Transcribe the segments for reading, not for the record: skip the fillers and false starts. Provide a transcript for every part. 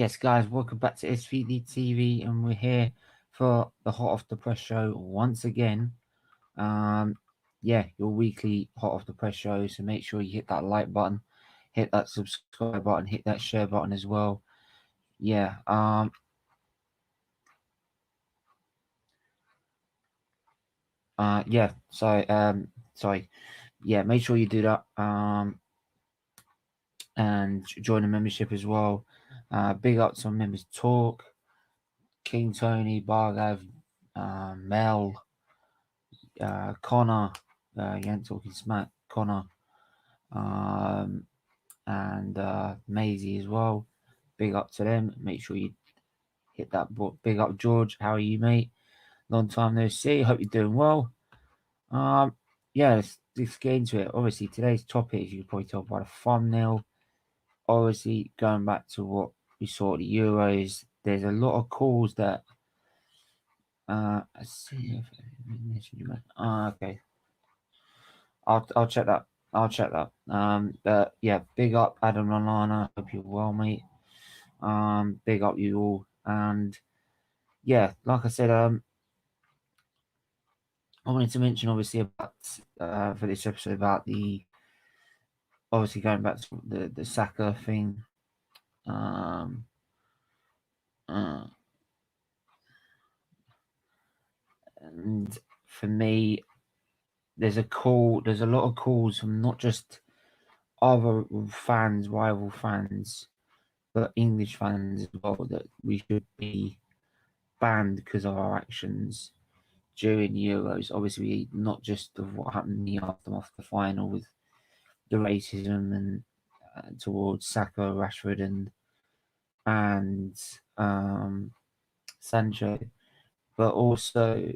Yes, guys, welcome back to SFeatleyTV, and we're here for the Hot Off the Press show once again. Yeah, your weekly Hot Off the Press show. So make sure you hit that like button, hit that subscribe button, hit that share button as well. Yeah. Yeah. Sorry. Yeah, make sure you do that. And join the membership as well. Big ups on members Talk, King Tony, Bargav, Mel, Connor, you ain't talking smack, Connor, and Maisie as well. Big up to them. Make sure you hit that. Big up George. How are you, mate? Long time no see. Hope you're doing well. Yeah, let's get into it. Obviously, today's topic, as you can probably tell by the thumbnail, obviously going back to what we saw at the Euros. There's a lot of calls that. Let's see if okay. I'll check that. I'll check that. But yeah, big up Adam Lallana. Hope you're well, mate. Big up you all. And yeah, like I said, I wanted to mention obviously about for this episode about the obviously going back to the Saka thing. And for me, there's a lot of calls from not just other fans, rival fans, but English fans as well, that we should be banned because of our actions during Euros. Obviously, not just of what happened in the aftermath of the final with the racism and towards Saka, Rashford, and Sancho, but also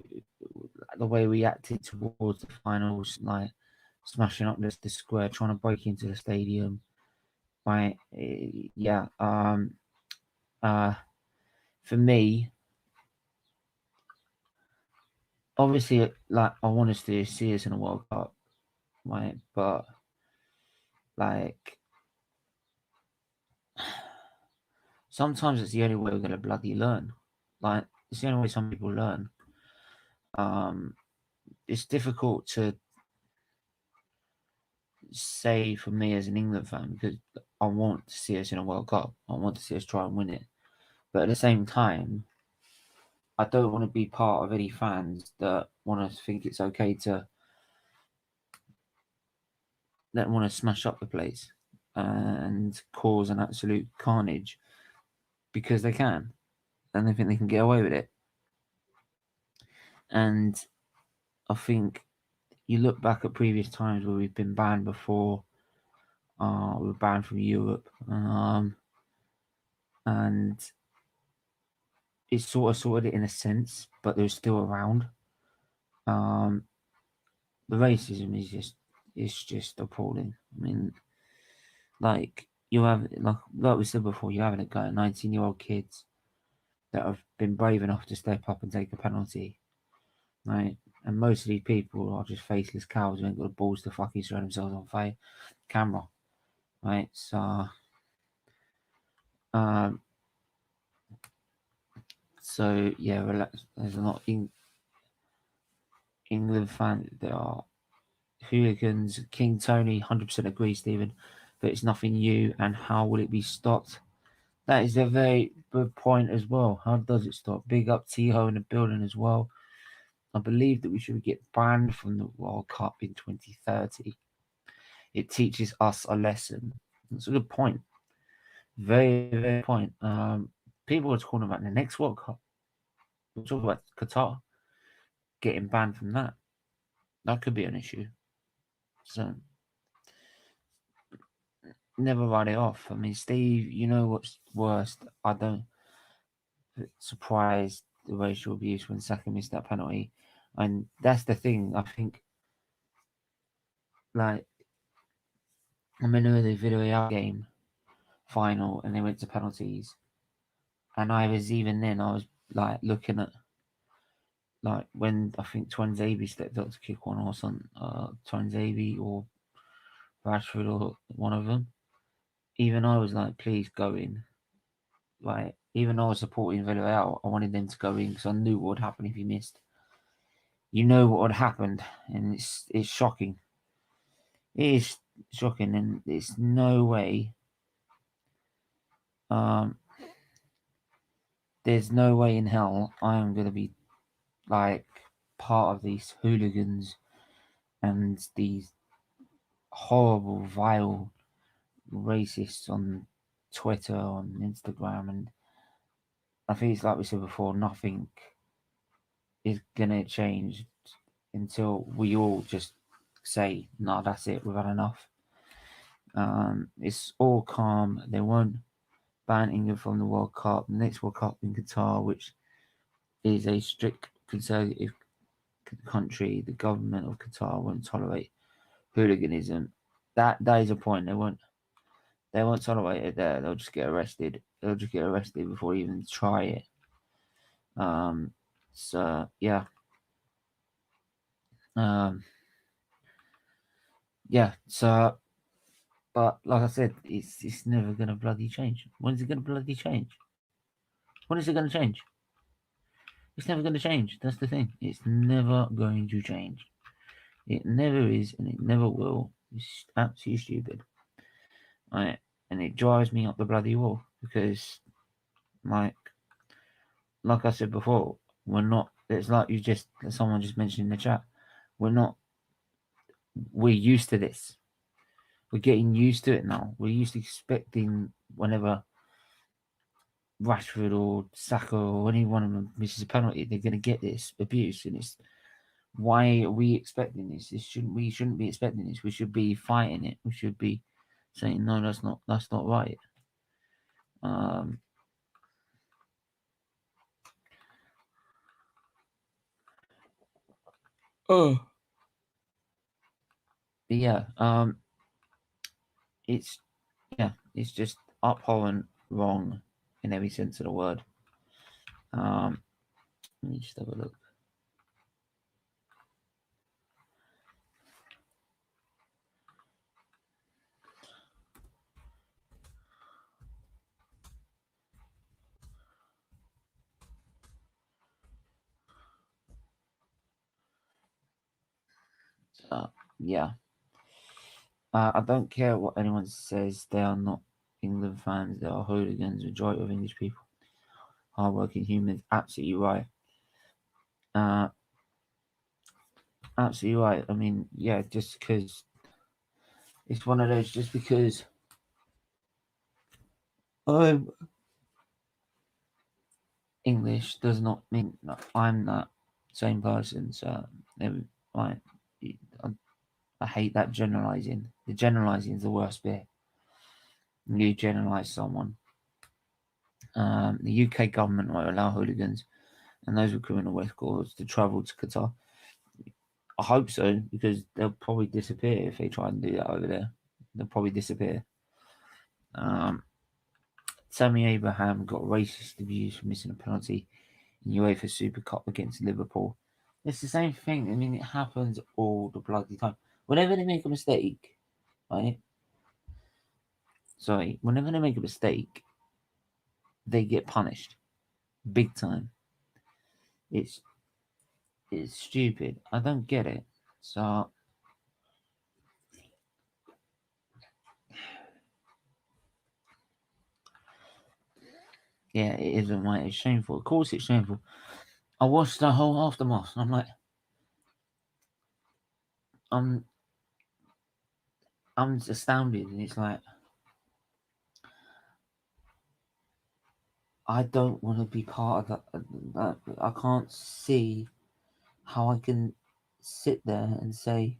the way we acted towards the finals, like smashing up the square, trying to break into the stadium. Right? Yeah. For me, obviously, like I want us to see us in a World Cup, right? But like sometimes it's the only way we're gonna bloody learn. Like it's the only way some people learn. It's difficult to say for me as an England fan because I want to see us in a World Cup. I want to see us try and win it. But at the same time, I don't want to be part of any fans that want to think it's okay to that want to smash up the place and cause an absolute carnage because they can and they think they can get away with it. And I think you look back at previous times where we've been banned before, we were banned from Europe, and it sort of sorted it in a sense, but they're still around. The racism is just appalling. I mean, like you have like we said before, you're having a go at 19-year-old kids that have been brave enough to step up and take a penalty, right? And most of these people are just faceless cowards who ain't got the balls to fucking show themselves on camera, right? So yeah, relax. There's a lot in England fans. There are hooligans. King Tony, 100% agree, Stephen. But it's nothing new. And how will it be stopped? That is a very good point as well. How does it stop? Big up T-Ho in the building as well. I believe that we should get banned from the World Cup in 2030. It teaches us a lesson. That's a good point. Very, very point. People are talking about the next World Cup. We're talking about Qatar getting banned from that. That could be an issue. So never write it off. I mean, Steve, you know what's worst? I don't surprised the racial abuse when Saka missed that penalty, and that's the thing. I think, like, I remember the Villarreal game final, and they went to penalties, and I was like looking at like when I think Twanzebe stepped up to kick one or something, Twanzebe or Rashford or one of them. Even I was like, please go in. like, even though I was supporting Villarreal, I wanted them to go in because I knew what would happen if he missed. You know what would happen, and it's shocking. It is shocking, and there's no way. There's no way in hell I am going to be like part of these hooligans and these horrible, vile racists on Twitter, on Instagram, and I think it's like we said before, nothing is gonna change until we all just say, "No, that's it. We've had enough." It's all calm. They won't ban England from the World Cup. The next World Cup in Qatar, which is a strict conservative country, the government of Qatar won't tolerate hooliganism. That is a point. They won't tolerate it there. They'll just get arrested. They'll just get arrested before they even try it. So yeah. Yeah. So, but like I said, it's never gonna bloody change. When is it gonna bloody change? When is it gonna change? It's never gonna change. That's the thing. It's never going to change. It never is, and it never will. It's absolutely stupid. Right? And it drives me up the bloody wall because, like, I said before, we're not. It's like someone just mentioned in the chat. We're not. We're used to this. We're getting used to it now. We're used to expecting whenever Rashford or Saka or any one of them misses a penalty, they're going to get this abuse, and it's why are we expecting this? We shouldn't be expecting this. We should be fighting it. We should be saying no, that's not right. Oh, but yeah, it's just abhorrent, wrong in every sense of the word. Let me just have a look. Yeah. I don't care what anyone says. They are not England fans. They are hooligans. Majority of English people, hardworking humans. Absolutely right. Absolutely right. I mean, yeah, just because it's one of those. Just because I'm English does not mean that I'm that same person. So, right. I hate that generalizing. The generalizing is the worst bit. You generalize someone. The UK government won't allow hooligans and those with criminal records to travel to Qatar. I hope so, because they'll probably disappear if they try and do that over there. They'll probably disappear. Tammy Abraham got racist abuse for missing a penalty in UEFA Super Cup against Liverpool. It's the same thing. I mean, it happens all the bloody time. Whenever they make a mistake, right? Sorry, whenever they make a mistake, they get punished big time. It's stupid. I don't get it. So yeah, it isn't right. It's shameful. Of course, it's shameful. I watched the whole aftermath, and I'm like, I'm just astounded, and it's like I don't want to be part of that. I can't see how I can sit there and say,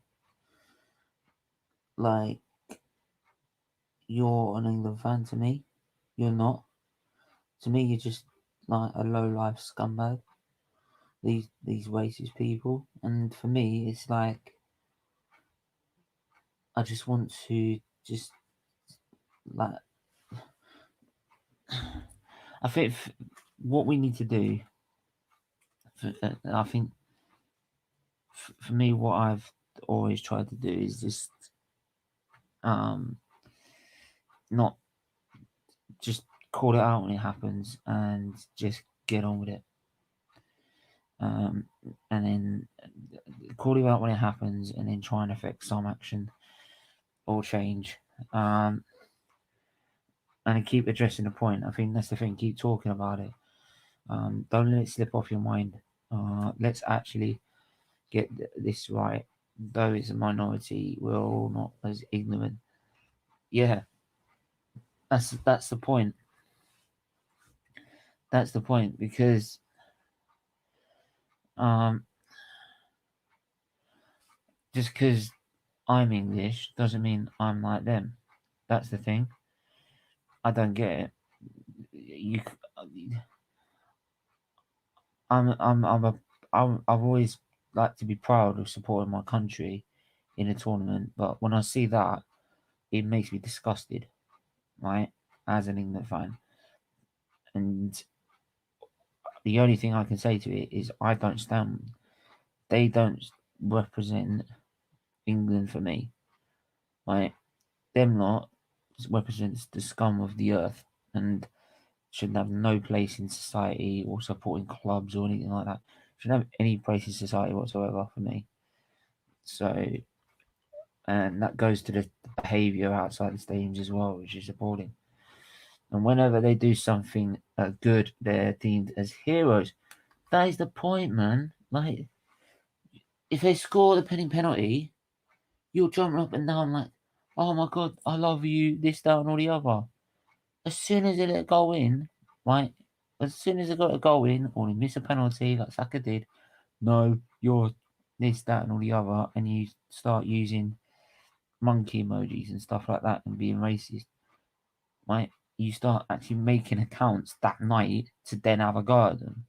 like, you're an England fan to me. You're not. To me, you're just like a low life scumbag. These racist people, and for me, it's like I just want to just like I think what we need to do. I think for me, what I've always tried to do is just not just call it out when it happens and just get on with it. And then call it out when it happens, and then try and affect some action or change. And keep addressing the point. I think that's the thing. Keep talking about it. Don't let it slip off your mind. Let's actually get this right. Though it's a minority, we're all not as ignorant. Yeah, that's the point. That's the point, because just because I'm English doesn't mean I'm like them. That's the thing. I don't get it. I've always liked to be proud of supporting my country in a tournament, but when I see that, it makes me disgusted, right? As an England fan, and the only thing I can say to it is I don't stand. They don't represent England for me, right? Them lot represents the scum of the earth and should have no place in society or supporting clubs or anything like that. Shouldn't have any place in society whatsoever for me. So, and that goes to the behaviour outside the stadiums as well, which is appalling. And whenever they do something good, they're deemed as heroes. That is the point, man. Like, if they score the penalty, you'll jump up and down like, oh my god, I love you, this, that, and all the other. As soon as they let it go in, right? As soon as they got a goal in, or they miss a penalty like Saka did, no, you're this, that, and all the other, and you start using monkey emojis and stuff like that and being racist, right? You start actually making accounts that night to then have a go at them.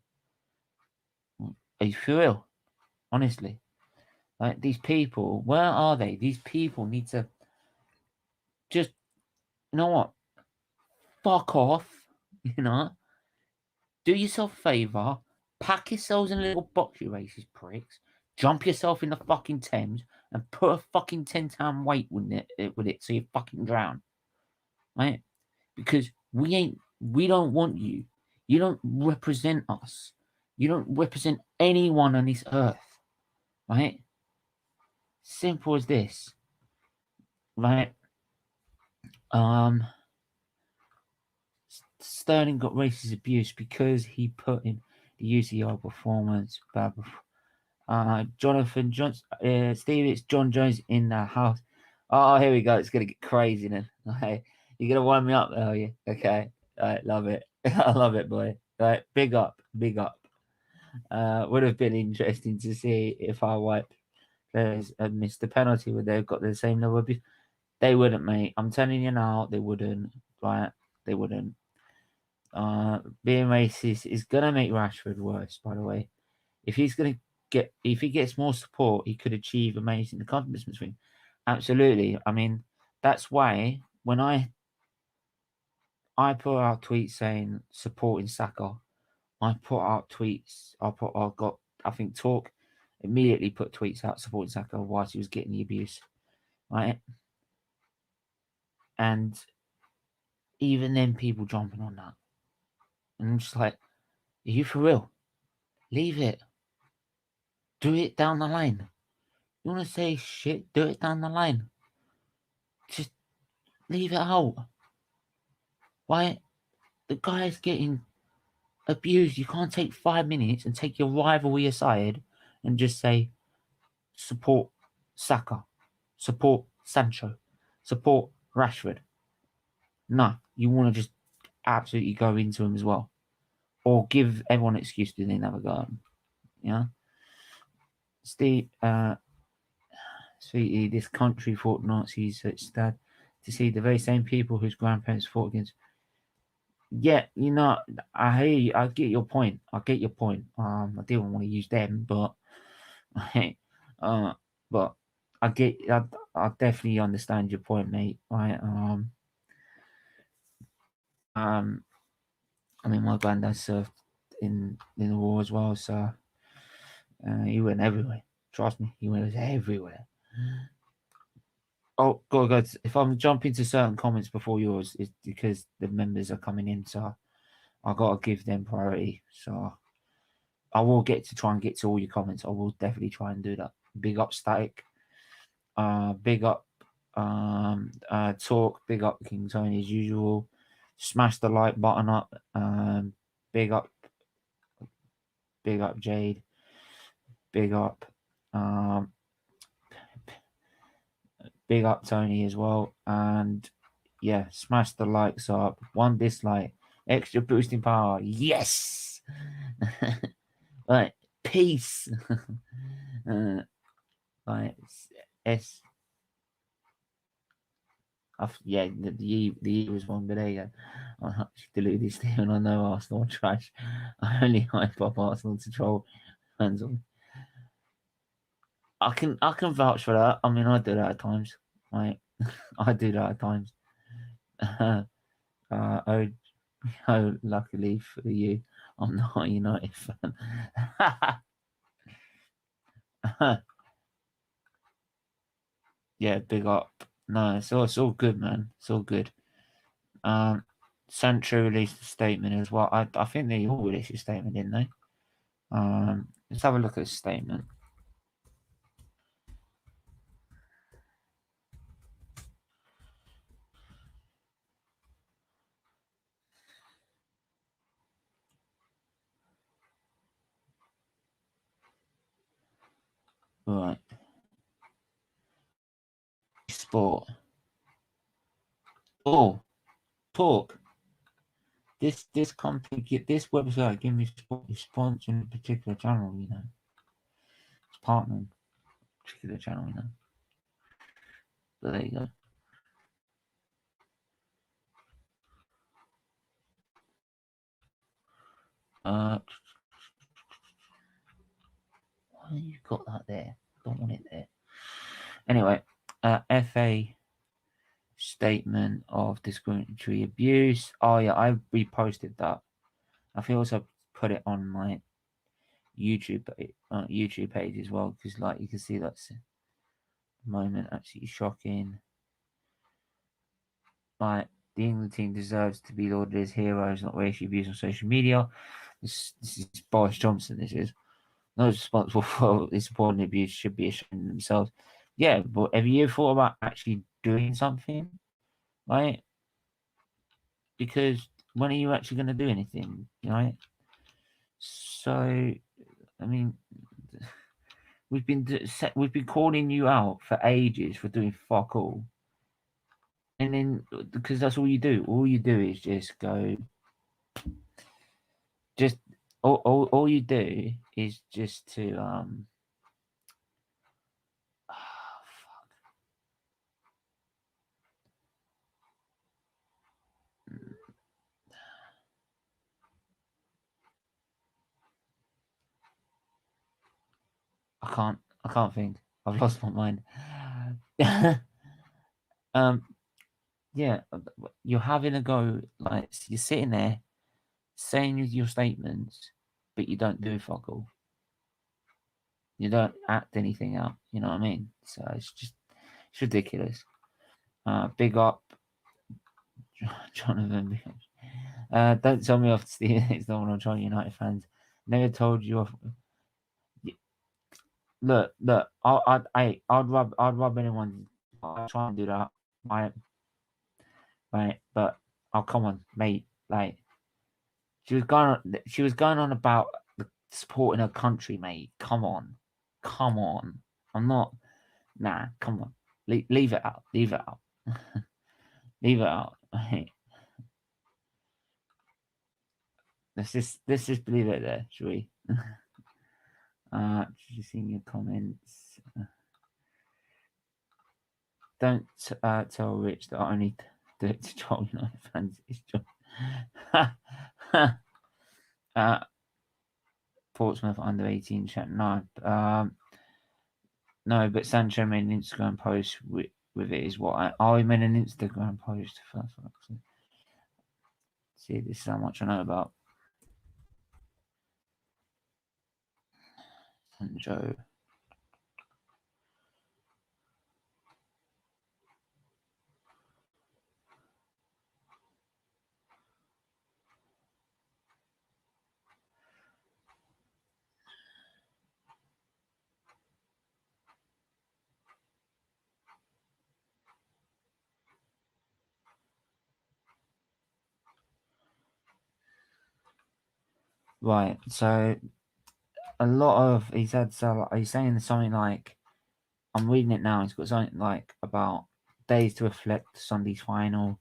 Are you for real? Honestly. Like, these people, where are they? These people need to just, you know what? Fuck off, you know? Do yourself a favour, pack yourselves in a little box, you racist pricks, jump yourself in the fucking Thames and put a fucking 10-ton weight with it so you fucking drown. Right? Because we don't want you. You don't represent us. You don't represent anyone on this earth. Right? Simple as this. Right? Sterling got racist abuse because he put in the UCL performance. Jonathan Jones, Steve, it's John Jones in the house. Oh, here we go. It's gonna get crazy then. Okay, you're gonna wind me up, are you? Okay, love it. I love it, boy. Right, big up, big up. Would have been interesting to see if our white players had missed the penalty. Would they have got the same level of abuse? They wouldn't, mate. I'm telling you now, they wouldn't. Right? They wouldn't. Being racist is gonna make Rashford worse. By the way, if he gets more support, he could achieve amazing accomplishments for him. Absolutely. I mean, that's why when I put out tweets saying supporting Saka, I put out tweets. I think Talk immediately put tweets out supporting Saka whilst he was getting the abuse, right? And even then, people jumping on that, and I'm just like, are you for real? Leave it. Do it down the line. You want to say shit? Do it down the line. Just leave it out. Why? The guy's getting abused. You can't take 5 minutes and take your rivalry aside and just say, support Saka, support Sancho, support Rashford. No, you want to just absolutely go into him as well. Or give everyone an excuse to then have a go at him. Yeah? Steve, sweetie, this country fought Nazis at Stad to see the very same people whose grandparents fought against. Yeah, I hear you. I get your point. I didn't want to use them, but but I definitely understand your point, mate. Right? I mean, my granddad served in the war as well, so he went everywhere. Trust me, he went everywhere. Oh, go. If I'm jumping to certain comments before yours, it's because the members are coming in, so I gotta give them priority. So I will get to try and get to all your comments. I will definitely try and do that. Big up Static. Big up Talk. Big up King Tony as usual. Smash the like button up. Big up Jade. Big up big up Tony as well. And yeah, smash the likes up. One dislike. Extra boosting power. Yes. Right. Peace. Like S. Yeah, the E was one, but there you go. I deleted this thing, and I know Arsenal trash. I only hype up Arsenal to troll fans on. I can vouch for that. I mean, I do that at times. Right, I do that at times. Oh, oh, luckily for you, I'm not a United fan. Yeah, big up. No, it's all good, man. It's all good. Sancho released a statement as well. I think they all released a statement, didn't they? Let's have a look at his statement. Right. Sport. Oh, talk. This company, this website, give me sport is sponsoring a particular channel, you know. It's partnering a particular channel, you know. So there you go. Why you got that there? Don't want it there. Anyway, FA statement of discriminatory abuse. Oh yeah, I reposted that. I think also put it on my YouTube page as well, because like you can see that's a moment absolutely shocking. Like the England team deserves to be lauded as heroes, not racial abuse on social media. This is Boris Johnson. This is those responsible for this appalling abuse should be ashamed of themselves. Yeah, but have you ever thought about actually doing something, right? Because when are you actually going to do anything, right? So, I mean, we've been calling you out for ages for doing fuck all, and then because that's all you do. All you do is just go, just all you do is just to I can't think. I've lost my mind. um, yeah, you're having a go. Like you're sitting there saying your statements, but you don't do fuck all. You don't act anything out. You know what I mean? So it's ridiculous. Big up, Jonathan. Don't tell me off, Steve. It's not what I'm trying. United fans. Never told you off. Look. I'd rub anyone. I'll try and do that. Right, but oh come on, mate. Like she was going on about supporting her country, mate. Come on. I'm not. Nah, come on. Leave it out. Leave it out. Leave it out. Let's just leave it there, shall we? Just seeing your comments. Don't tell Rich that I only do it to troll United fans. It's just Portsmouth under 18 chat. No, no, but Sancho made an Instagram post with it. Is what I made an Instagram post. See, this is how much I know about Sancho. Right. So a lot of he's saying something like, I'm reading it now. He's got something like about days to reflect, Sunday's final,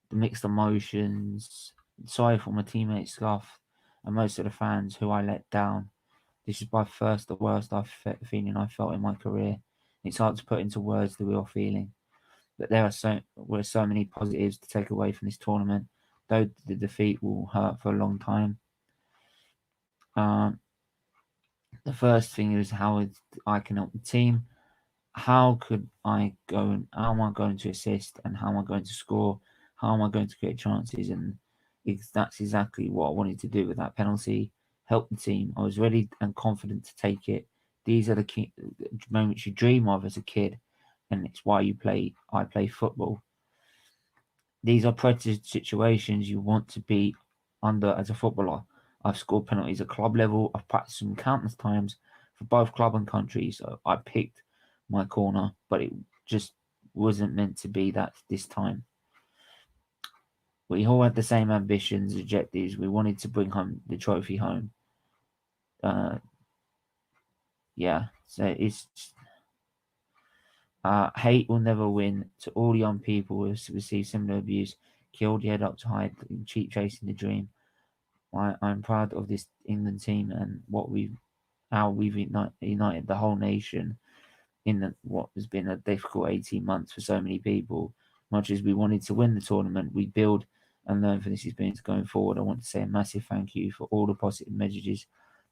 the mixed emotions, sorry for my teammates' scuff, and most of the fans who I let down. This is by far the worst feeling I felt in my career. It's hard to put into words the real feeling, but there were so many positives to take away from this tournament, though the defeat will hurt for a long time. Um, the first thing is I can help the team. How am I going to assist, and how am I going to score? How am I going to create chances? And that's exactly what I wanted to do with that penalty. Help the team. I was ready and confident to take it. These are the key moments you dream of as a kid, and it's why I play football. These are pressure situations you want to be under as a footballer. I've scored penalties at club level. I've practiced them countless times for both club and country. So I picked my corner, but it just wasn't meant to be that this time. We all had the same ambitions, objectives. We wanted to bring home the trophy home. Yeah, so it's hate will never win. To all young people who have received similar abuse, killed your head up to hide, cheap chasing the dream. I'm proud of this England team and how we've united the whole nation in what has been a difficult 18 months for so many people. Much as we wanted to win the tournament, we build and learn from this experience going forward. I want to say a massive thank you for all the positive messages,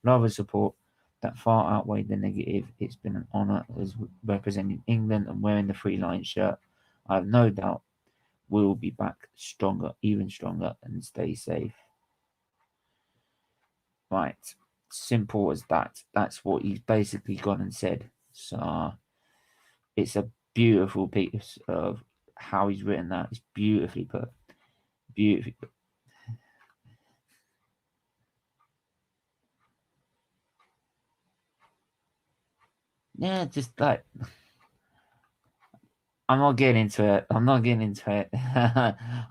love and support that far outweighed the negative. It's been an honour as representing England and wearing the Three Lions shirt. I have no doubt we'll be back stronger, even stronger, and stay safe. Right. Simple as that. That's what he's basically gone and said. So it's a beautiful piece of how he's written that. It's beautifully put. Beautifully put. Yeah, just like I'm not getting into it. I'm not getting into it.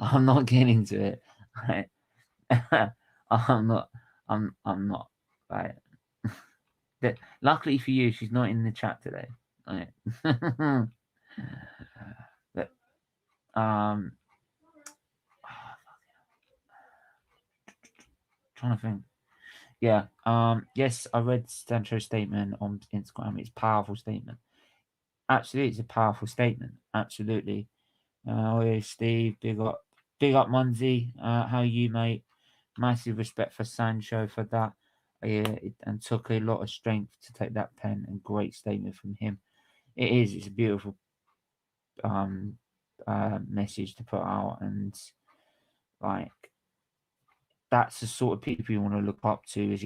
I'm not getting into it. Right. I'm not. I'm not. Right. Luckily for you, she's not in the chat today. Right. But trying to think. Yeah. Yes, I read Sanchos Statement on Instagram. It's a powerful statement. Absolutely, it's a powerful statement. Absolutely. Oh, Steve, big up, Munzie. How are you, mate? Massive respect for Sancho for that. And took a lot of strength to take that pen, and great statement from him. It is. It's a beautiful message to put out, and like that's the sort of people you want to look up to as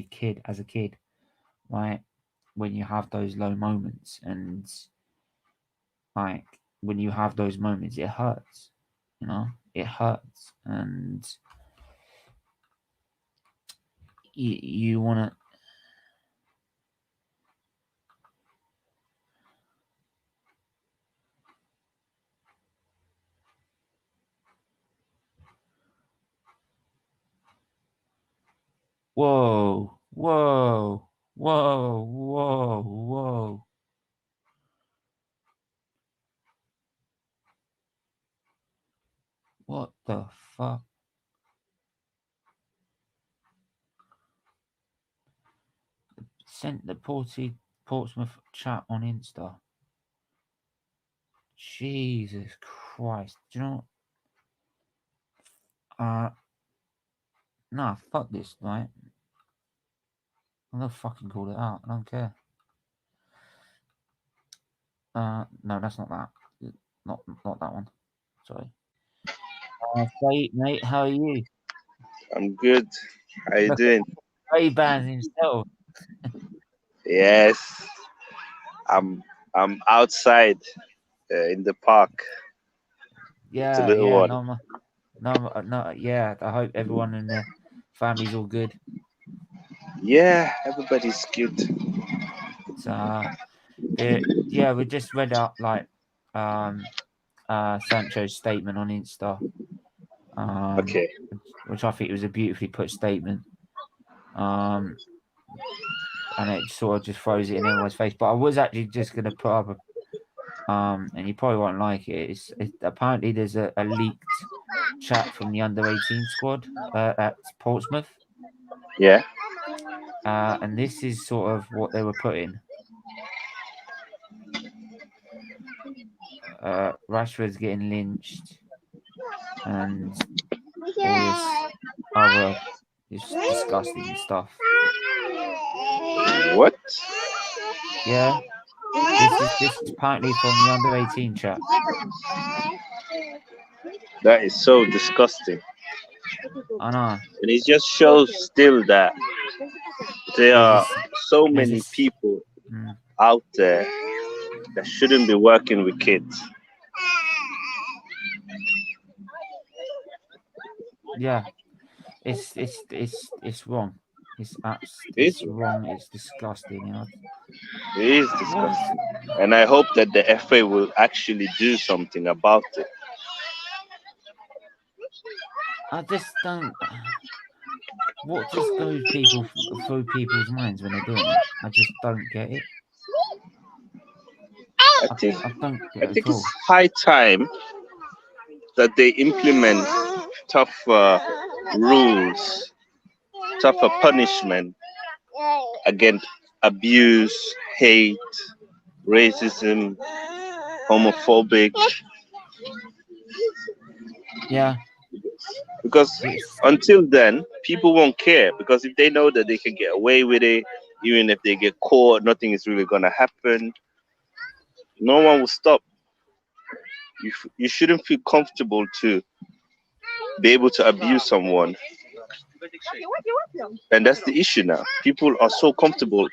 a kid, right? When you have those low moments, and like when you have those moments, it hurts. It hurts, and you want to. Whoa, whoa, whoa, whoa, whoa. What the fuck? Sent the Portsmouth chat on Insta. Jesus Christ. Do you know what? Nah, fuck this, right? I'm gonna fucking call it out. I don't care. No, that's not that. Not that one. Sorry. Say, mate, how are you? I'm good. How you Look at doing? Ray-Bans himself. Yes, I'm outside in the park with the Yeah, little yeah, one. no, yeah. I hope everyone in the family's all good. Yeah, everybody's good. So, yeah, we just read out like um Sancho's statement on Insta, um, Okay. which I think was a beautifully put statement. And it sort of just throws it in everyone's face. But I was actually just going to put up and you probably won't like it. Apparently there's a leaked chat from the under-18 squad at Portsmouth. Yeah. And this is sort of what they were putting. Rashford's getting lynched, and all this other disgusting stuff. What? Yeah. This is apparently from the under-18 chat. That is so disgusting. I know. And it just shows still that there are so many people out there that shouldn't be working with kids. Yeah. It's wrong. It's wrong. It's disgusting, you know. It is disgusting. And I hope that the FA will actually do something about it. I just don't. What just goes through people's minds when they're doing it? I just don't get it. I think it's high time that they implement tougher rules, tougher punishment against abuse, hate, racism, homophobic. Yeah. Because until then, people won't care. Because if they know that they can get away with it, even if they get caught, nothing is really going to happen. No one will stop. You shouldn't feel comfortable to be able to abuse someone. And that's the issue now. People are so comfortable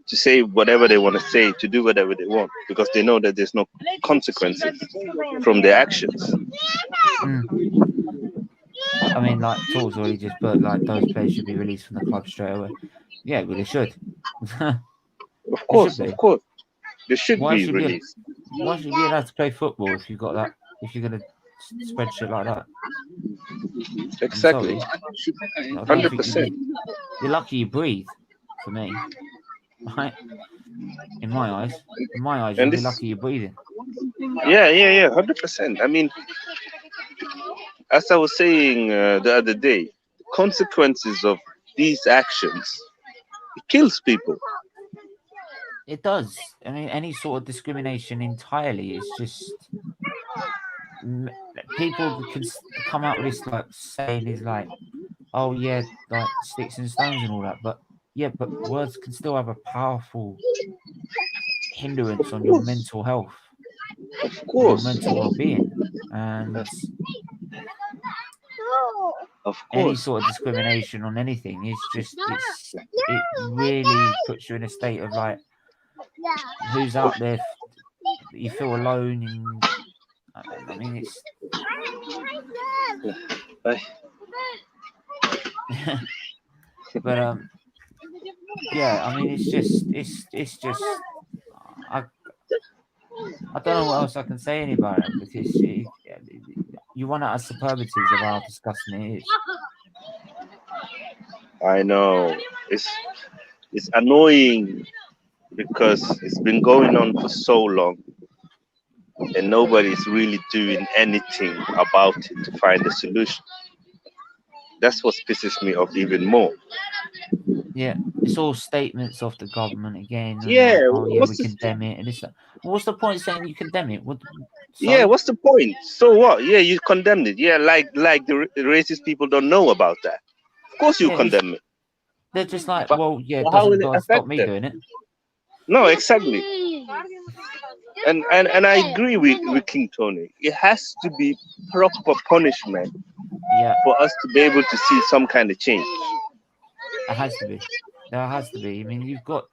to say whatever they want to say, to do whatever they want, because they know that there's no consequences from their actions. I mean, like Talk's already just put, like, those players should be released from the club straight away. Yeah, well, they should. Of course. They should be released. Why should you be allowed to play football if you've got that? If you're gonna spread shit like that? Exactly. 100%. You're lucky you breathe. For me, right? In my eyes, you're lucky you're breathing. Yeah. 100%. I mean, as I was saying the other day, the consequences of these actions, it kills people. It does. I mean, any sort of discrimination entirely is just people can come out with this, like, saying is like, oh yeah, like sticks and stones and all that, but words can still have a powerful hindrance on your mental health, of course, your mental well-being, and of course, any sort of discrimination on anything is just it really puts you in a state of, like, who's out there, you feel alone, and I mean it's but yeah, I mean it's just I don't know what else I can say about it, because you run out of superlatives of how disgusting it is. I know it's annoying because it's been going on for so long and nobody's really doing anything about it to find a solution. That's what pisses me off even more. Yeah, it's all statements of the government again. Yeah, like, we condemn it, and it's like, what's the point saying you condemn it? Yeah, what's the point? So what? Yeah, you condemned it. Yeah, like the racist people don't know about that. Of course you condemn it. They're just like, well, yeah, it doesn't stop me doing it. No, exactly. And I agree with King Tony. It has to be proper punishment. Yeah. For us to be able to see some kind of change. It has to be. There has to be. I mean, you've got.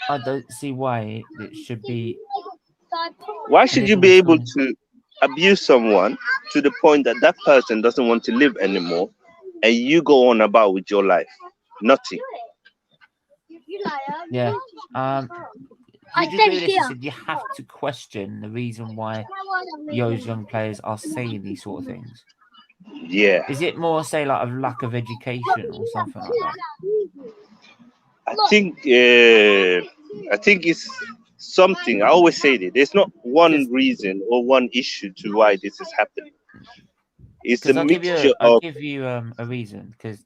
I don't see why it should be. Why should you be able to abuse someone to the point that that person doesn't want to live anymore, and you go on about with your life? Nothing. Yeah. You have to question the reason why those young players are saying these sort of things. Yeah, Is it more, say, like a lack of education or something like that? I think it's something. I always say that there's not one reason or one issue to why this is happening. It's a Because mixture I'll of give you a reason. Because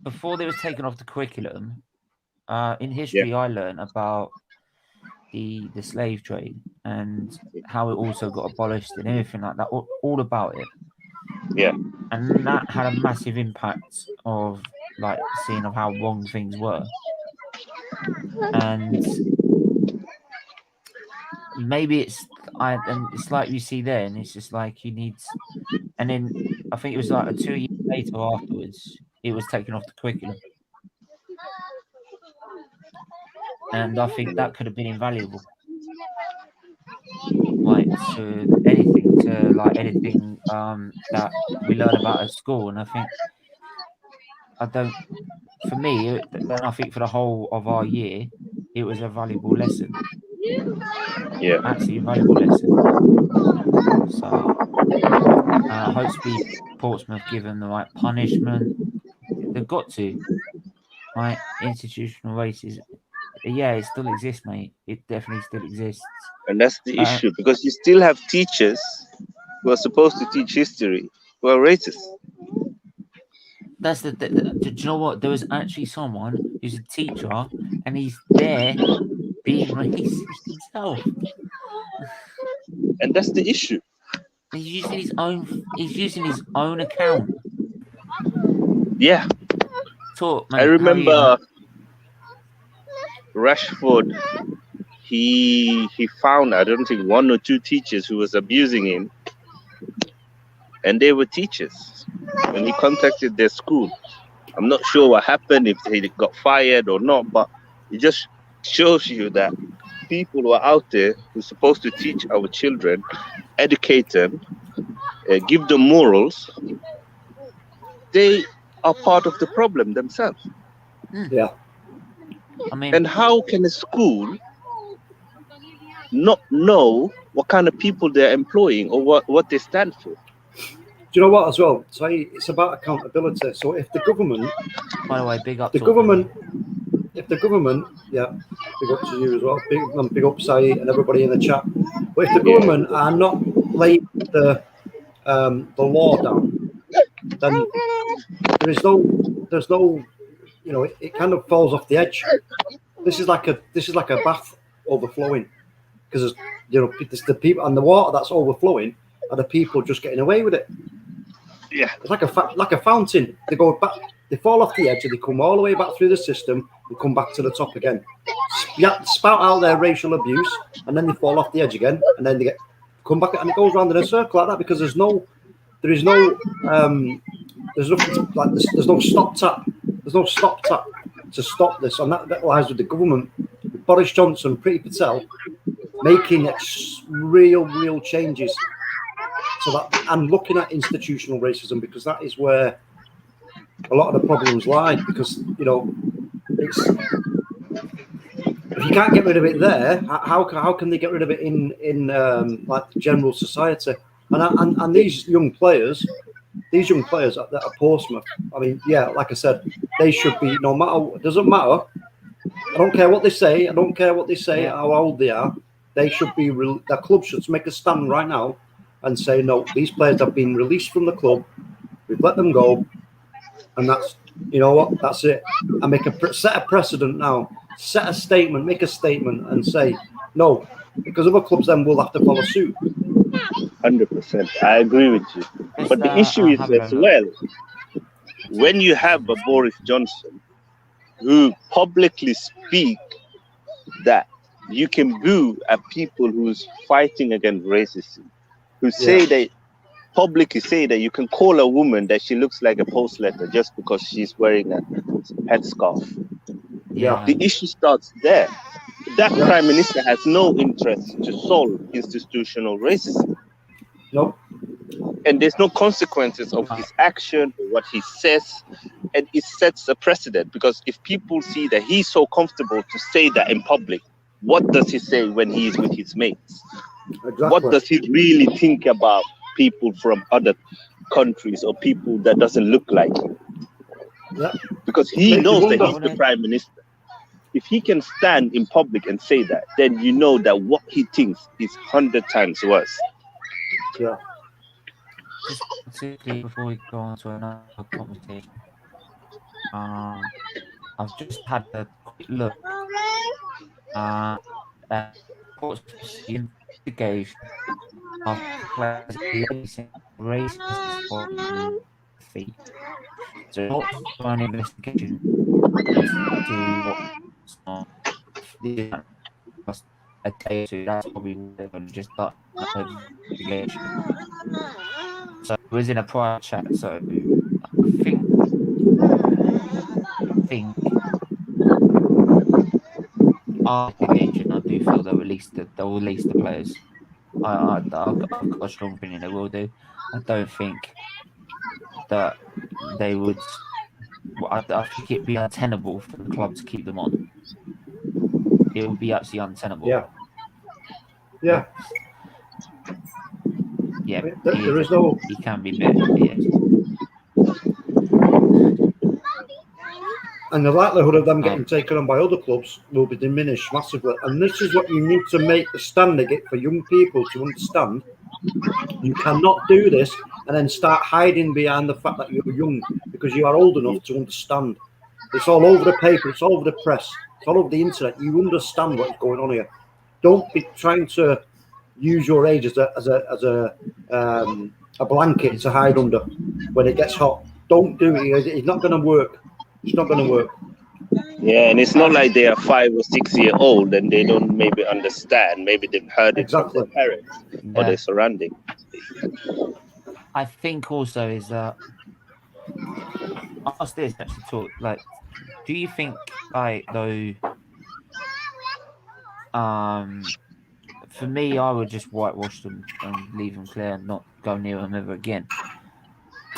before they was taken off the curriculum, in history, I learned about the slave trade and how it also got abolished and everything like that. All about it. yeah, And that had a massive impact of like seeing of how wrong things were. And maybe it's like you see there, and it's just like you need, and then I think it was like 2 years later afterwards, it was taken off the curriculum. And I think that could have been invaluable. Like to anything that we learn about at school. And I think for me, and I think for the whole of our year, it was a valuable lesson. yeah. Actually, a valuable lesson. So hopefully Portsmouth give them the right punishment. They've got to. Right, institutional racism. Yeah, it still exists, mate. It definitely still exists. And that's the issue, because you still have teachers who are supposed to teach history who are racist. That's do you know what? There was actually someone who's a teacher, and he's there being racist himself. And that's the issue. He's using his own. He's using his own account. Yeah. Talk, mate. I remember How are you, Rashford. He found, I don't think, 1 or 2 teachers who was abusing him, and they were teachers. When he contacted their school, I'm not sure what happened, if they got fired or not, but it just shows you that people who are out there who are supposed to teach our children, educate them, give them morals, they are part of the problem themselves. Yeah. I mean, and how can a school not know what kind of people they're employing or what they stand for? Do you know what as well? So it's about accountability. So if the government, by the way, big up the government, if the government, yeah, big up to you as well, big up Saeed and everybody in the chat. But if the government are not laying the law down, then there's no, you know, it kind of falls off the edge. This is like a bath overflowing, because you know it's the people, and the water that's overflowing are the people just getting away with it. Yeah, it's like a fountain. They go back, they fall off the edge, and they come all the way back through the system and come back to the top again. Spout out their racial abuse, and then they fall off the edge again, and then they come back, and it goes around in a circle like that, because there's no stop tap. There's no stop tap to stop this, and that lies with the government. With Boris Johnson, Priti Patel, making real changes. So that I'm looking at institutional racism, because that is where a lot of the problems lie. Because you know, it's if you can't get rid of it there, how can they get rid of it in like general society? And these young players at Portsmouth, I mean, yeah, like I said, they should be, no matter, it doesn't matter. I don't care what they say. How old they are. They should be. The club should make a stand right now and say, no, these players have been released from the club. We've let them go, and that's, you know what, that's it. And set a precedent now. Set a statement. Make a statement and say no, because other clubs then will have to follow suit. 100%. I agree with you. But the issue is as well, when you have a Boris Johnson who publicly speak that you can boo at people who's fighting against racism, who say that publicly say that you can call a woman that she looks like a post letter just because she's wearing a headscarf. Yeah. The issue starts there. That prime minister has no interest to solve institutional racism. Nope. And there's no consequences of his action or what he says, and it sets a precedent, because if people see that he's so comfortable to say that in public, what does he say when he is with his mates? Exactly. What does he really think about people from other countries or people that doesn't look like him. Yeah. Because he Makes you knows that wonder. he's the prime minister. If he can stand in public and say that, then you know that what he thinks is 100 times worse. Yeah. Just quickly before we go on to another conversation, I've just had a quick look at the investigation of players alleging racist policy. So not for an investigation to what's not just a day or two. That's probably what they're going to just start an investigation. So it was in a private chat. So I think investigation. I do feel they'll release the players. I've got a strong opinion they will do. I don't think that they would. I think it'd be untenable for the club to keep them on. It would be absolutely untenable. Yeah. Yeah. Yeah. There is no. He can be better. Yes. And the likelihood of them getting taken on by other clubs will be diminished massively. And this is what you need to make the standard for young people to understand. You cannot do this and then start hiding behind the fact that you're young, because you are old enough to understand. It's all over the paper, it's all over the press, it's all over the internet. You understand what's going on here. Don't be trying to use your age as a blanket to hide under when it gets hot. Don't do it. It's not going to work. It's not going to work. Yeah, and it's not like they are 5 or 6 years old and they don't maybe understand. Maybe they've heard it from their parents or their surrounding. I think also is that ask this actually talk like, do you think like though? For me, I would just whitewash them and leave them clear and not go near them ever again.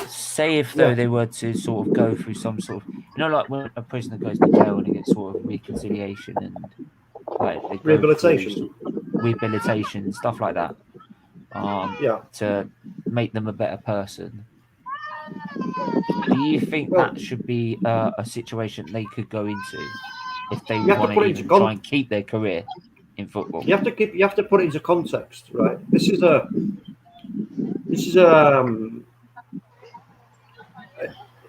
Say if though they were to sort of go through some sort of, like when a prisoner goes to jail and he gets sort of reconciliation and like they go rehabilitation, stuff like that. To make them a better person. Do you think that should be a situation they could go into if they want to even try and keep their career in football? You have to put it into context, right? This is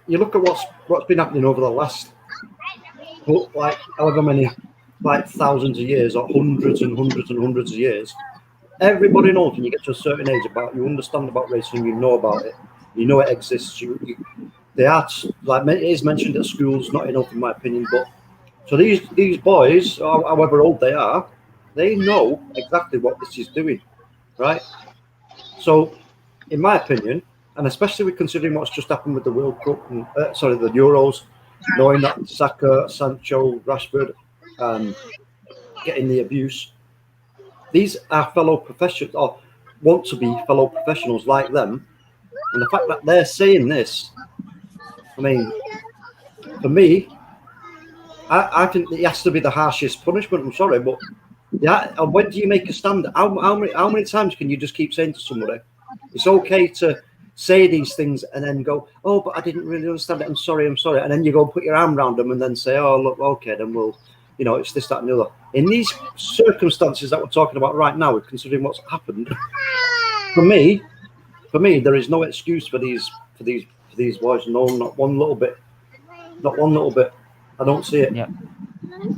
you look at what's been happening over the last however many thousands of years or hundreds and hundreds and hundreds of years. Everybody knows when you get to a certain age you understand about racism, you know about it, you know it exists. They are it is mentioned at schools, not enough in my opinion, but so these boys, however old they are, they know exactly what this is doing, right? So, in my opinion, and especially with considering what's just happened with the World Cup and the Euros, knowing that Saka, Sancho, Rashford, getting the abuse, these are fellow professionals or want to be fellow professionals like them, and the fact that they're saying this, I mean, for me, I think it has to be the harshest punishment. I'm sorry, but when do you make a stand? How many times can you just keep saying to somebody, it's okay to say these things and then go, oh, but I didn't really understand it. I'm sorry. And then you go and put your arm around them and then say, oh, look, okay, then we'll, it's this, that, and the other. In these circumstances that we're talking about right now, considering what's happened, for me, there is no excuse for these boys. No, not one little bit. Not one little bit. I don't see it.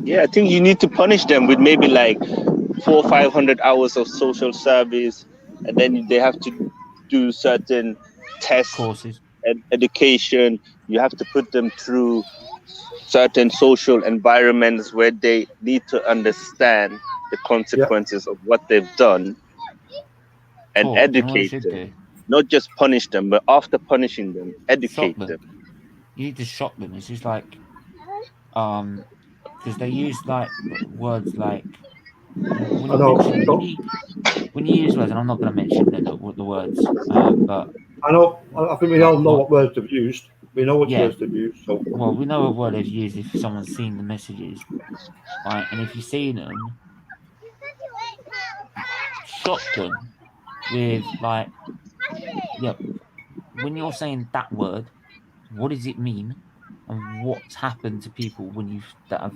Yeah, I think you need to punish them with maybe 400 or 500 hours of social service, and then they have to do certain tests, courses, and education. You have to put them through certain social environments where they need to understand the consequences of what they've done and educate them. Not just punish them, but after punishing them, educate them. You need to shock them. It's just because they use words like when you use words, and I'm not going to mention the words, but I know. I think we all know what words they've used. We know what words they've used. So. Well, we know what word they've used if someone's seen the messages, right? And if you've seen them, shock them with Yeah. When you're saying that word, what does it mean, and what's happened to people when that have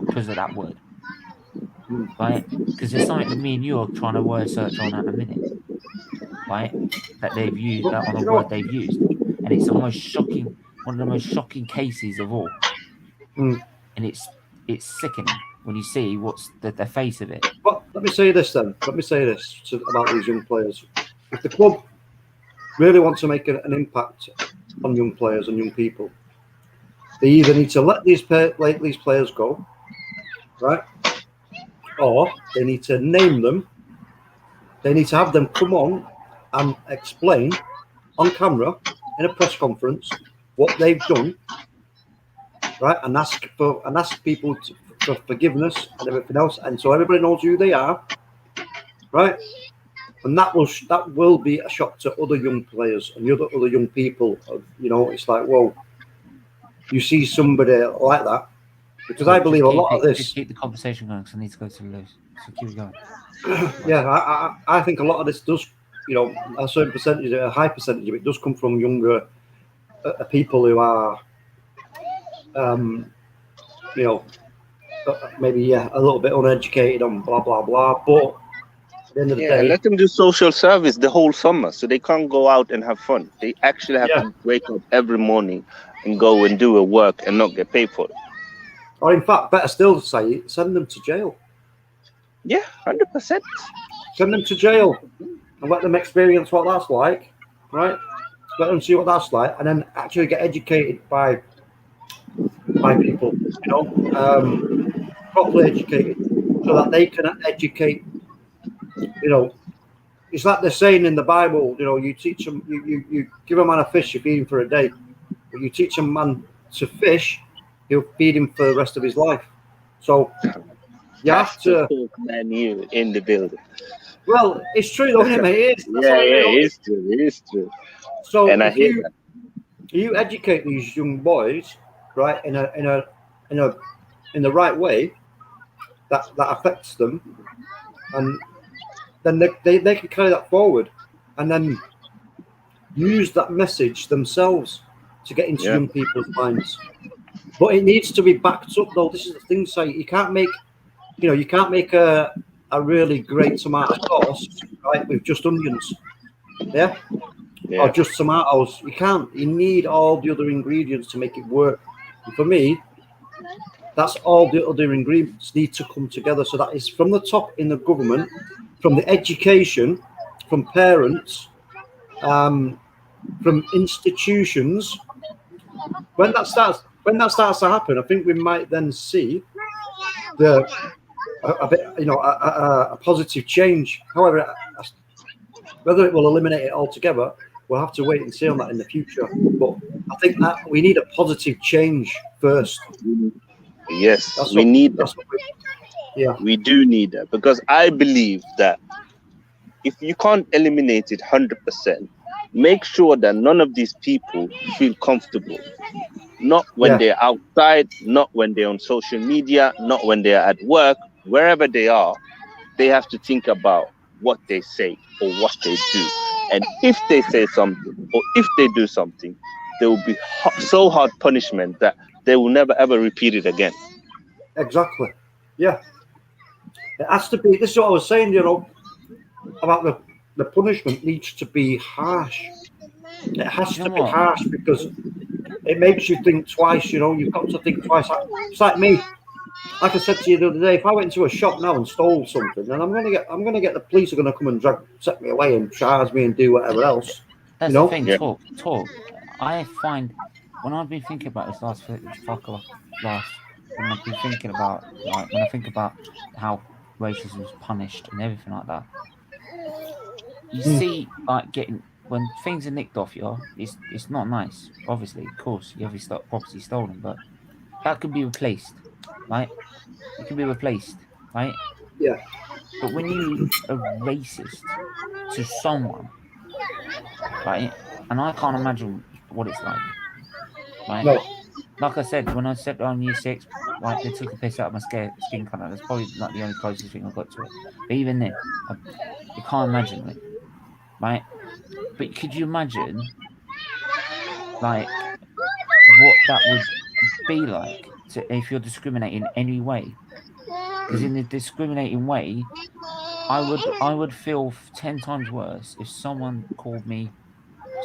because of that word, right? Because there's something me and you are trying to word search on at a minute, right? That they've used But on a you know word what? they've used, and it's the most shocking, one of the most shocking cases of all, Mm. and it's sickening when you see what's the face of it. But let me say this then. Let me say this about these young players. If the club really want to make an impact on young players and young people, they either need to let these players go, right? Or they need to name them. They need to have them come on and explain on camera in a press conference what they've done, right? And ask people for forgiveness and everything else, and so everybody knows who they are, right? And that will be a shock to other young players and other young people. You know, it's like, whoa, you see somebody like that, because I believe a lot of Just this. keep the conversation going because I need to go to the loo. So keep it going. Yeah, I think a lot of this does, you know, a certain percentage, a high percentage of it does come from younger people who are, you know, maybe a little bit uneducated on blah blah blah. But at the end of the Yeah, day, let them do social service the whole summer so they can't go out and have fun. They actually have to wake up every morning and go and do a work and not get paid for it. or in fact, better still, say send them to jail. Yeah, 100%. Send them to jail and let them experience what that's like, right? Let them see what that's like, and then actually get educated by people, you know, properly educated, so that they can educate. You know, it's like they're saying in the Bible. You know, you teach them, you give a man a fish, you feed him for a day, but you teach a man to fish, he'll feed him for the rest of his life. So you have to. Man, you in the building. Well, it's true, though, isn't it, mate? It is. Yeah, it is true. It is true. So And I if hear that. you educate these young boys, right, in the right way, that affects them, and then they can carry that forward, and then use that message themselves to get into young people's minds. But it needs to be backed up, though. This is the thing, say you can't make a really great tomato sauce, right, with just onions, yeah, or just tomatoes. You can't. You need all the other ingredients to make it work. And for me, that's all the other ingredients need to come together. So that is from the top in the government, from the education, from parents, from institutions. When that starts to happen, I think we might then see a bit, you know, a positive change. However, whether it will eliminate it altogether, we'll have to wait and see on that in the future. But I think that we need a positive change first. Yes, we need that. We do need that, because I believe that if you can't eliminate it 100%, make sure that none of these people feel comfortable. Not when they're outside, not when they're on social media, not when they're at work, wherever they are, they have to think about what they say or what they do. And if they say something or if they do something, there will be so hard punishment that they will never ever repeat it again. Exactly. Yeah. It has to be. This is what I was saying, you know, about the punishment needs to be harsh. It has to be harsh, because it makes you think twice. You know, you've got to think twice. It's like me. Like I said to you the other day, if I went into a shop now and stole something, then I'm gonna get the police are gonna come and set me away and charge me and do whatever else. That's the thing. Talk. I find when I've been thinking about this when I've been thinking about, like, when I think about how racism is punished and everything like that, you see, like, when things are nicked off you, it's not nice. Obviously, of course, you have your property stolen, but that could be replaced, right? It can be replaced, right? Yeah. But when you are racist to someone, right, and I can't imagine what it's like, right? No. Like I said, when I stepped on year 6, right, they took a piss out of my skin colour. That's probably like the only closest thing I got to it. But even then, you can't imagine it, right? But could you imagine, like, what that would be like if you're discriminating in any way? Because in the discriminating way, I would feel 10 times worse if someone called me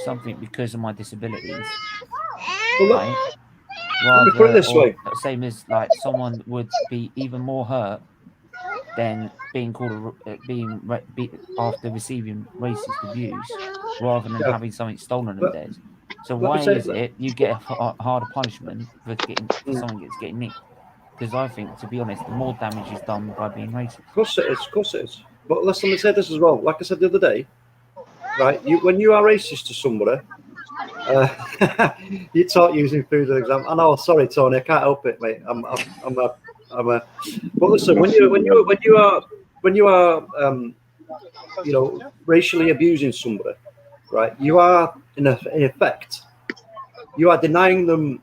something because of my disabilities, Well, right? let me put it Rather, this or way. same as like someone would be even more hurt than being called after receiving racist abuse, rather than Yeah. having something stolen of But theirs. So let me why say is that. it you get a harder punishment for someone getting nicked? Because I think, to be honest, the more damage is done by being racist. Of course it is. Of course it is. But let me say this as well. Like I said the other day, right? When you are racist to somebody, you start using food as an example. I know. Sorry, Tony. I can't help it, mate. I'm a. But listen, when you are racially abusing somebody, right? You are in effect, you are denying them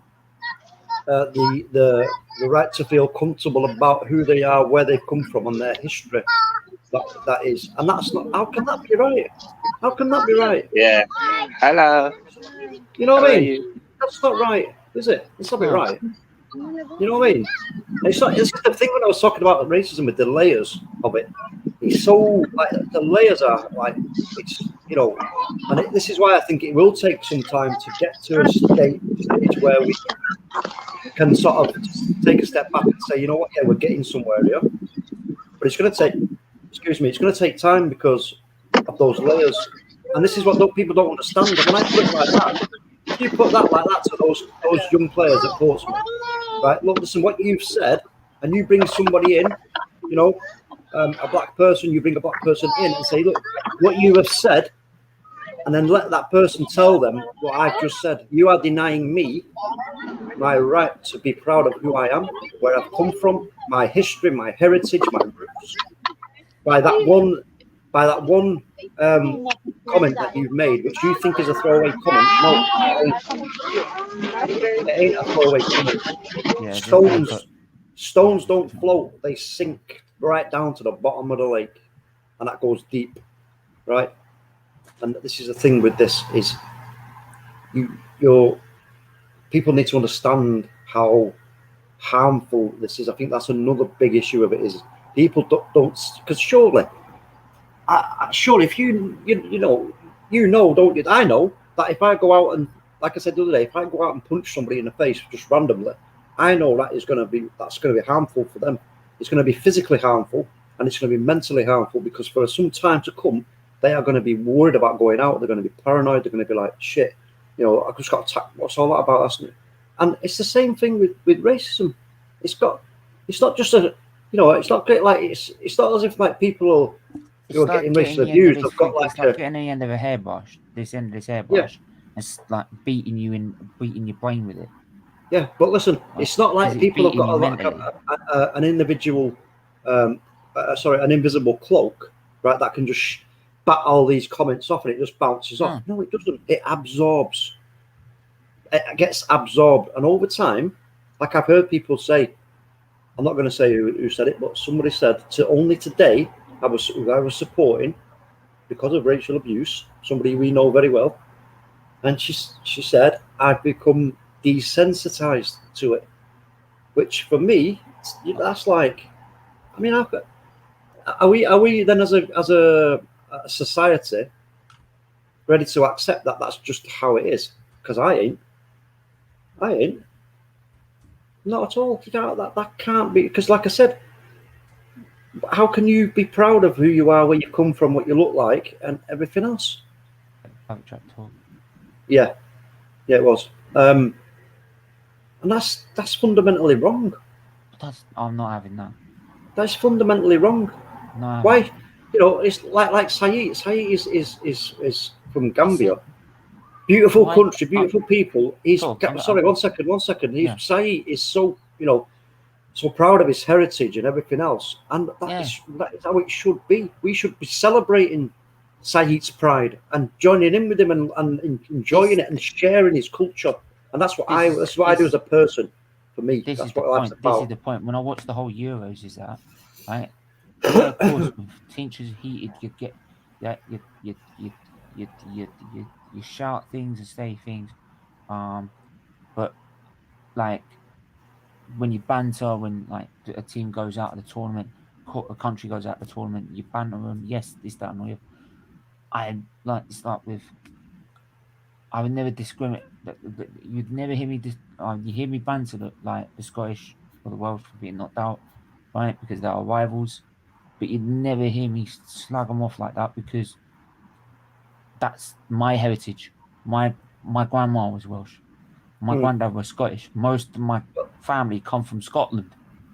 the right to feel comfortable about who they are, where they've come from, and their history. That is, and that's not. How can that be right? How can that be right? Yeah. Hello. You know How what I are mean? you? That's not right, is it? It's not No. right. You know what I mean? It's not. It's the thing when I was talking about racism with the layers of it. It's so like the layers are like it's and this is why I think it will take some time to get to a stage where we can sort of take a step back and say, you know what, yeah, we're getting somewhere here, but it's going to take. Excuse me, it's going to take time because of those layers, and this is what people don't understand. And when I put it like that, if you put that like that to those young players at Portsmouth, right? Look, listen, what you've said, and you bring somebody in, a black person, you bring a black person in and say, look, what you have said, and then let that person tell them what I've just said. You are denying me my right to be proud of who I am, where I've come from, my history, my heritage, my roots. By that one comment that you've made, which you think is a throwaway comment. No, it ain't a throwaway comment. Yeah, Stones don't float; they sink right down to the bottom of the lake, and that goes deep, right? And this is the thing with this is your people need to understand how harmful this is. I think that's another big issue of it is people don't because surely if you know, don't you? I know that if I go out and, like I said the other day, if I go out and punch somebody in the face just randomly, I know that's going to be harmful for them. It's going to be physically harmful and it's going to be mentally harmful because for some time to come, they are going to be worried about going out. They're going to be paranoid. They're going to be like, shit, I just got attacked. What's all that about? And it's the same thing with racism. It's not just a, it's not like it's not as if like people are getting racially abused. I've got it's like getting the end of a hairbrush, this hairbrush, and like beating your brain with it. Yeah, but listen, it's not like people have got an individual, an invisible cloak, right? That can just bat all these comments off and it just bounces off. No, it doesn't. It absorbs. It gets absorbed, and over time, like I've heard people say, I'm not going to say who said it, but somebody said only today I was supporting because of racial abuse. Somebody we know very well, and she said I've become desensitized to it, which for me that's like, I mean, are we then as a society ready to accept that that's just how it is? Because I ain't not at all. That can't be, because like I said, how can you be proud of who you are, where you come from, what you look like, and everything else? Yeah, it was. And that's fundamentally wrong. I'm not having that. That's fundamentally wrong. No. Why? It's like Saeed. Saeed is from Gambia. Beautiful country, beautiful people. Sorry, one second. Saeed is so so proud of his heritage and everything else, and that is how it should be. We should be celebrating Saeed's pride and joining in with him and enjoying it and sharing his culture. And that's what I do as a person. For me, that's what life's about. This is the point. When I watch the whole Euros, is that right? Yeah, of course, with tensions heated, you get that you you shout things and say things, but like when you banter, when like a team goes out of the tournament, a country goes out of the tournament, you banter them. Yes, this, that, and all. I like it's like with. I would never discriminate. You'd never hear me. You hear me banter like the Scottish or the Welsh for being knocked out, right? Because they are rivals. But you'd never hear me slag them off like that because that's my heritage. My grandma was Welsh. My granddad was Scottish. Most of my family come from Scotland,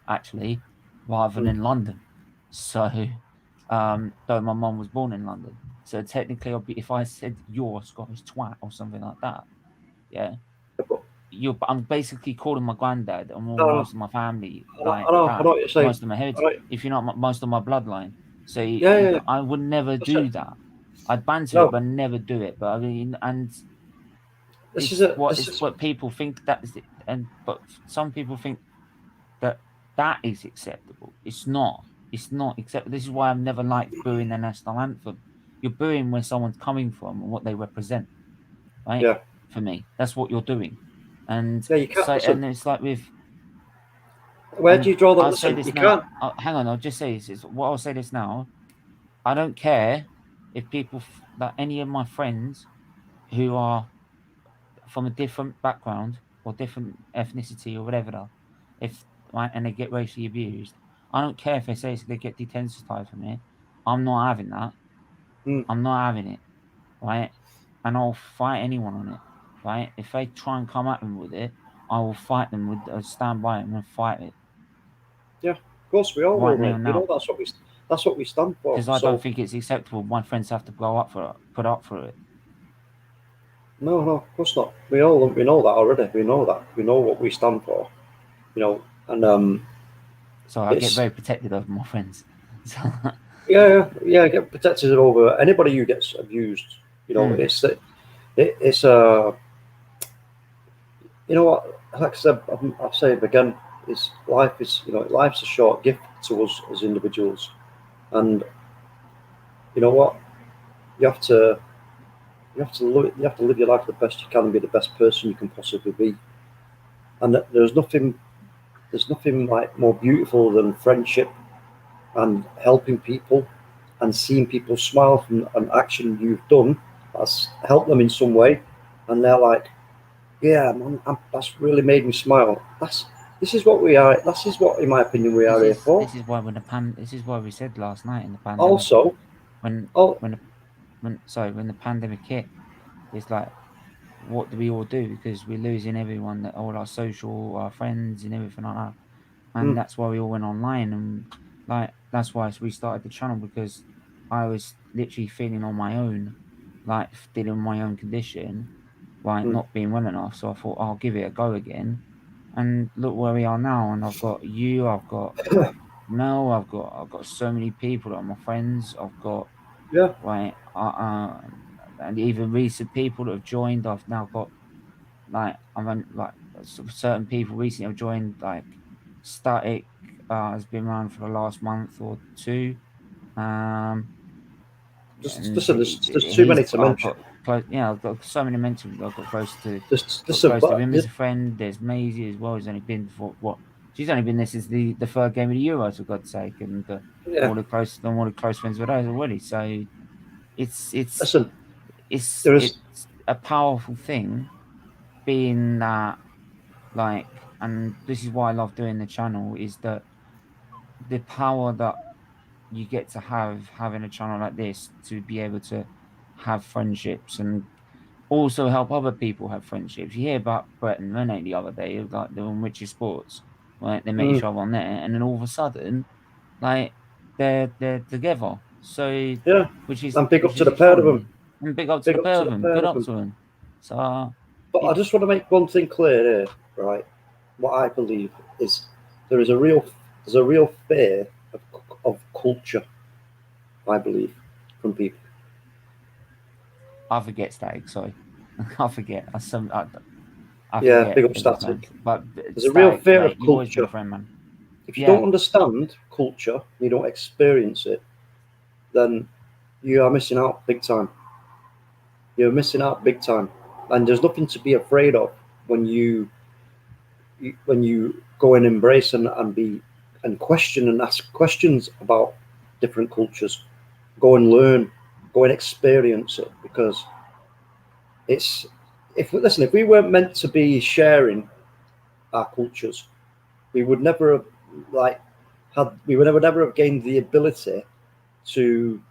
actually, rather than London. So, though my mum was born in London, so technically, if I said you're a Scottish twat or something like that, yeah, I'm basically calling my granddad and most of my family like I know that, what you're saying. most of my heritage. If you're not most of my bloodline, so Yeah. I would never do that. I'd banter it, but never do it. But I mean, and it's what people think that is, but some people think that is acceptable. It's not. It's not acceptable. This is why I've never liked booing the national anthem. You're booing where someone's coming from and what they represent, right? Yeah. For me, that's what you're doing, and you can't, so and it's like with. Where do you draw the? I'll say this now. Hang on, I'll just say this. Is what I'll say this now. I don't care if people that any of my friends who are from a different background or different ethnicity or whatever, if right, and they get racially abused, I don't care if they say they get desensitized from it. I'm not having that. I'm not having it, right? And I'll fight anyone on it, right? If they try and come at them with it, I will fight them with stand by them and fight it. Yeah, of course we all will, mate. Now. You know that's what we stand for. Because I don't think it's acceptable. My friends have to put up for it. No, of course not. We know that already. We know that. We know what we stand for. You know, and so I get very protective of my friends. yeah, get protective over anybody who gets abused. You know, it's you know what, like I said, I'll say it again. Life's a short gift to us as individuals, and you know what, you have to live your life the best you can and be the best person you can possibly be. And there's nothing like more beautiful than friendship and helping people and seeing people smile from an action you've done that's helped them in some way, and they're like, yeah, man, that's really made me smile. This is what we are. This is what, in my opinion, we are here for. This is why this is why we said last night in the pandemic. Also, when the pandemic hit, it's like, what do we all do? Because we're losing everyone, all our social, our friends, and everything like that. And that's why we all went online, and like that's why we started the channel, because I was literally feeling on my own, like dealing with my own condition, like not being well enough. So I thought I'll give it a go again, and look where we are now. And I've got you, I've got Mel, I've got so many people that are my friends. I've got right, and even recent people that have joined. I've now got certain people recently have joined, like Static has been around for the last month or two. Listen, there's too many to mention. I've got so many mentioned. I've got close to him as a friend. There's Maisie as well, who's only been for what? She's only been there since the third game of the Euros, for God's sake, and all the close friends with those already. So it's a powerful thing, being that, like, and this is why I love doing the channel, is that the power that you get to having a channel like this, to be able to have friendships and also help other people have friendships. You hear about Brett and Renee the other day, like they're on Richie Sports, right? They met each other on there, and then all of a sudden, like they're together. So which is, and big up to the pair of them. And big up to the pair of them. Good up to them. So, but I just want to make one thing clear here, right? What I believe is there's a real fear of culture, I believe, from people. I forget Static, sorry. I forget. I forget, big up Static. But there's a real fear of culture. Friend, man. If you don't understand culture, you don't experience it, then you are missing out big time. You're missing out big time, and there's nothing to be afraid of when you go and embrace and be and question and ask questions about different cultures. Go and learn, go and experience it, because it's if we weren't meant to be sharing our cultures, we would never have we would never have gained the ability to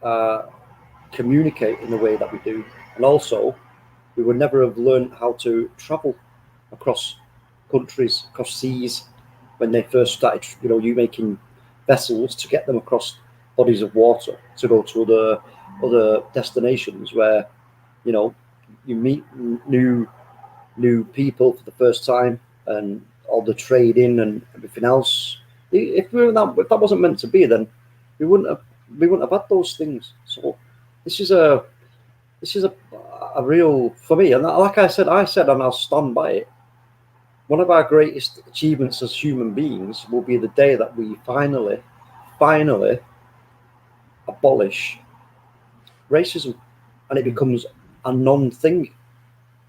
uh, communicate in the way that we do, and also we would never have learned how to travel across countries, across seas, when they first started. You making vessels to get them across bodies of water to go to other destinations where you know you meet new people for the first time, and all the trading and everything else. If that wasn't meant to be, then we wouldn't have we wouldn't have had those things. So this is a this is a real, for me, and like I said, and I'll stand by it. One of our greatest achievements as human beings will be the day that we finally abolish racism, and it becomes a non-thing.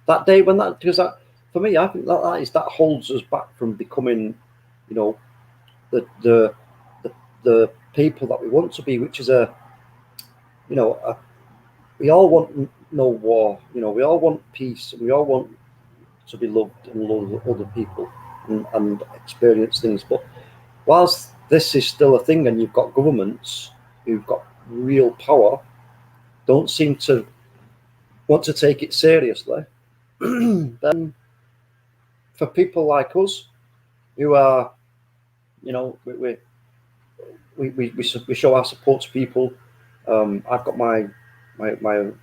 That day when that, because that, for me, I think that holds us back from becoming, you know, the people that we want to be, which is you know, we all want no war. We all want peace, and we all want to be loved and love other people and experience things. But whilst this is still a thing, and you've got governments who've got real power, don't seem to want to take it seriously, then for people like us who are, we show our support to people. I've got my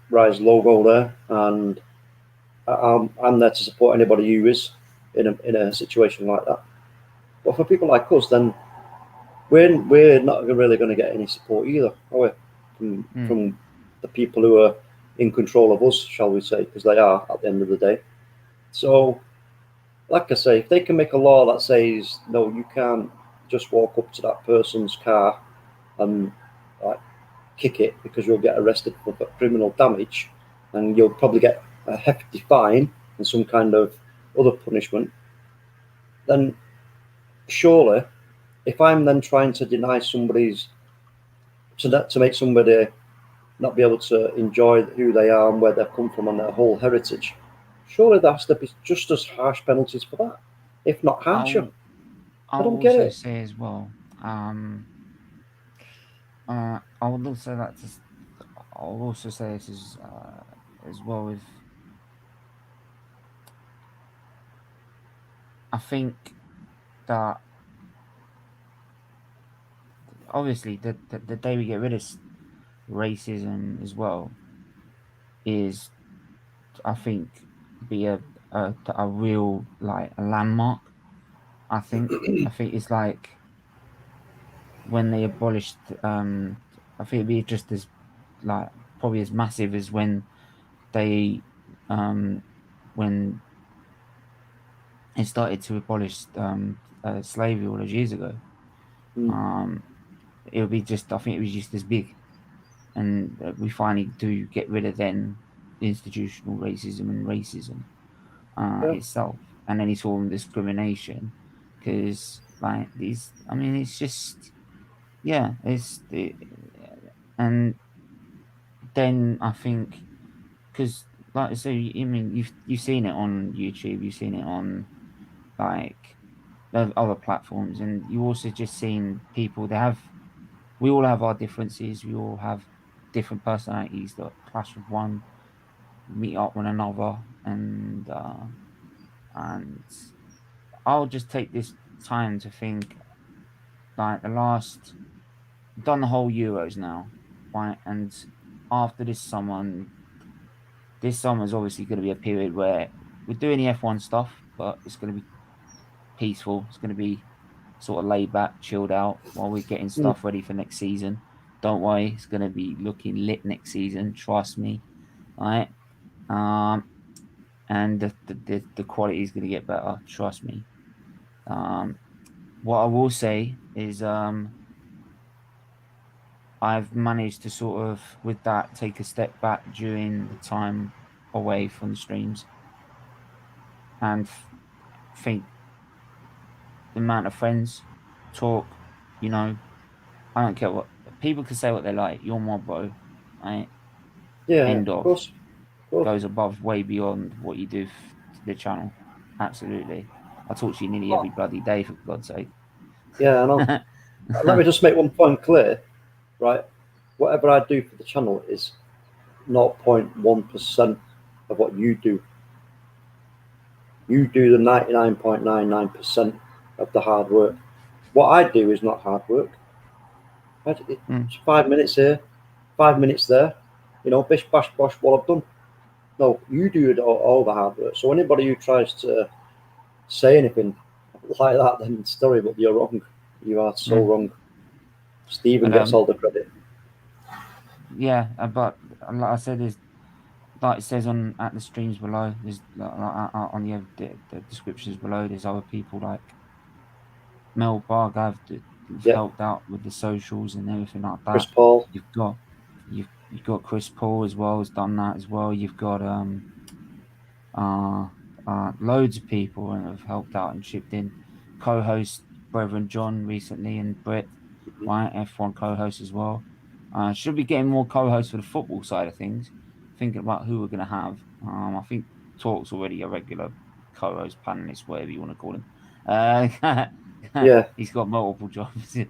Rise logo there, and I'm there to support anybody who is in a situation like that. But for people like us, then we're not really going to get any support either, are we? From the people who are in control of us, shall we say, because they are at the end of the day. So, like I say, if they can make a law that says no, you can't just walk up to that person's car and like kick it, because you'll get arrested for criminal damage, and you'll probably get a hefty fine and some kind of other punishment, then surely, if I'm then trying to deny somebody's to make somebody not be able to enjoy who they are and where they've come from and their whole heritage, surely there has to be just as harsh penalties for that, if not harsher. I I'll don't get also it. say as well. I would also like to. I'll also say this as well with. I think that obviously the day we get rid of racism as well is, I think, be a real, like, a landmark. I think it's like when they abolished. I think it'd be just as, like, probably as massive as they um when it started to abolish slavery all those years ago. Um, it would be just. I think it was just as big, and we finally do get rid of then institutional racism and racism Yeah. itself, and any sort of discrimination, because, like, these. I mean, it's just, yeah, and then I think, because, like I say, I mean, you've seen it on YouTube, you've seen it on, like, other platforms, and you also just seen people. We all have our differences. We all have different personalities that clash with one, meet up one another, and I'll just take this time to think, like, done the whole Euros now, right? And after this summer is obviously going to be a period where we're doing the F1 stuff, but it's going to be peaceful. It's going to be sort of laid back, chilled out while we're getting stuff ready for next season. Don't worry, it's going to be looking lit next season. Trust me, all right? And the quality is going to get better. Trust me. What I will say is, I've managed to sort of, with that, take a step back during the time away from the streams, and think the amount of friends, talk, you know, I don't care what people can say what they like. You're my bro, right? Yeah, End of of. course. Of course. Goes above, way beyond what you do to the channel. Absolutely. I talk to you nearly every bloody day, for God's sake. Yeah, I know. Let me just make one point clear, right? Whatever I do for the channel is 0.1% of what you do. You do the 99.99% of the hard work. What I do is not hard work. It's 5 minutes here, 5 minutes there. You know, bish, bash, bosh, what I've done. No, you do all the hard work. So anybody who tries to say anything like that, then sorry, but you're wrong. You are so wrong. Stephen gets all the credit. Yeah, but like I said, there's, like it says on at the streams below, there's on the descriptions below, there's other people like Mel Bargav that have helped out with the socials and everything like that. Chris Paul. You've got Chris Paul as well, has done that as well. You've got loads of people and have helped out and chipped in. Co-host Brethren John recently and Brett, right? F1 co-host as well. Should be getting more co-hosts for the football side of things. Thinking about who we're going to have. I think Talk's already a regular co-host, panelist, whatever you want to call him. Yeah. He's got multiple jobs. He's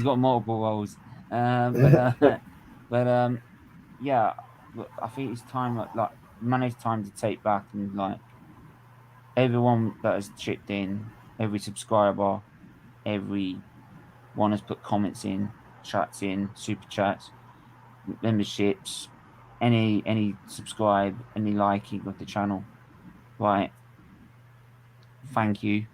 got multiple roles. Yeah, I think it's time, like, managed time to take back and, like, everyone that has chipped in, every subscriber, everyone has put comments in, chats in, super chats, memberships, any subscribe, any liking of the channel, right? Thank you,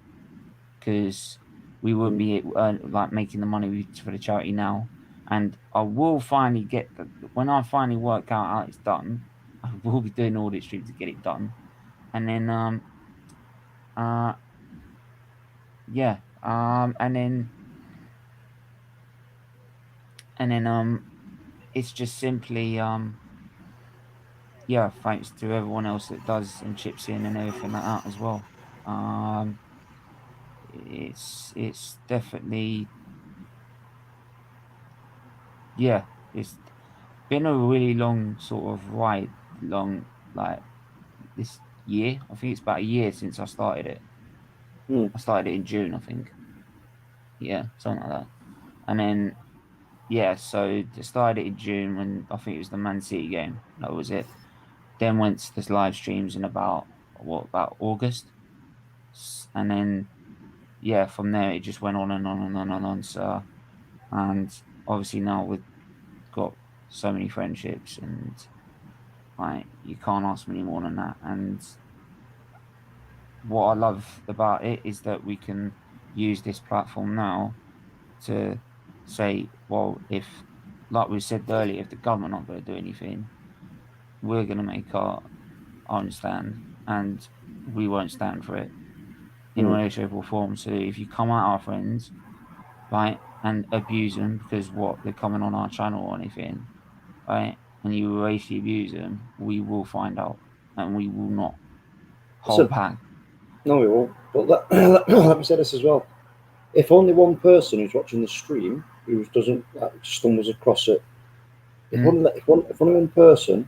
because we wouldn't be like making the money for the charity now. And I will finally when I finally work out how it's done, I will be doing audit stream to get it done. And then and then it's just simply thanks to everyone else that does and chips in and everything like that as well. It's definitely, it's been a really long sort of ride, like this year. I think it's about a year since I started it. I started it in June, I think. Yeah, something like that. And then so I started it in June when I think it was the Man City game. That was it. Then went to this live streams in about August, and then from there it just went on and on and on and on. So, and obviously now we've got so many friendships, and like you can't ask me any more than that. And what I love about it is that we can use this platform now to say, well, if, like we said earlier, if the government aren't going to do anything, we're going to make our own stand, and we won't stand for it in any way, shape, or form. So if you come at our friends, right, and abuse them because they're coming on our channel or anything, right, and you racially abuse them, we will find out, and we will not hold back. No, we won't. But let me say this as well. If only one person who's watching the stream who doesn't stumbles across it, if only one person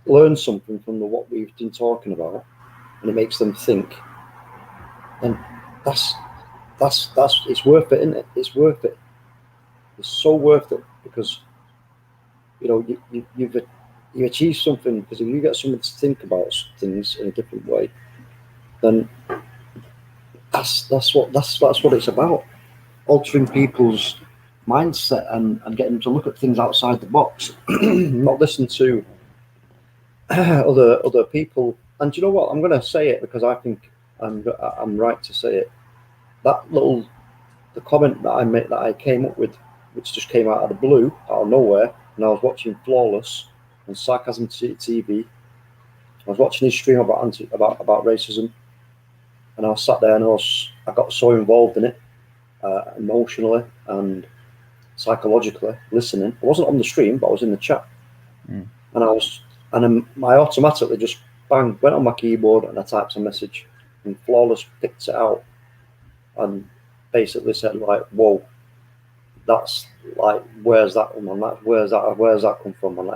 learns something from what we've been talking about, and it makes them think, then that's it's worth it, isn't it? It's worth it. It's so worth it, because you've achieved something. Because if you get someone to think about things in a different way, then that's what it's about. Altering people's mindset and getting them to look at things outside the box, not listen to other people. And you know what? I'm going to say it because I think I'm right to say it. The comment that I came up with, which just came out of the blue, out of nowhere, and I was watching Flawless on Sarcasm TV. I was watching his stream about racism, and I sat there and I got so involved in it emotionally, and psychologically listening. I wasn't on the stream, but I was in the chat, Mm. and then I automatically just bang went on my keyboard and I typed a message, and Flawless picked it out and basically said like, "Whoa, that's like, where's that come from? Where's that come from?" And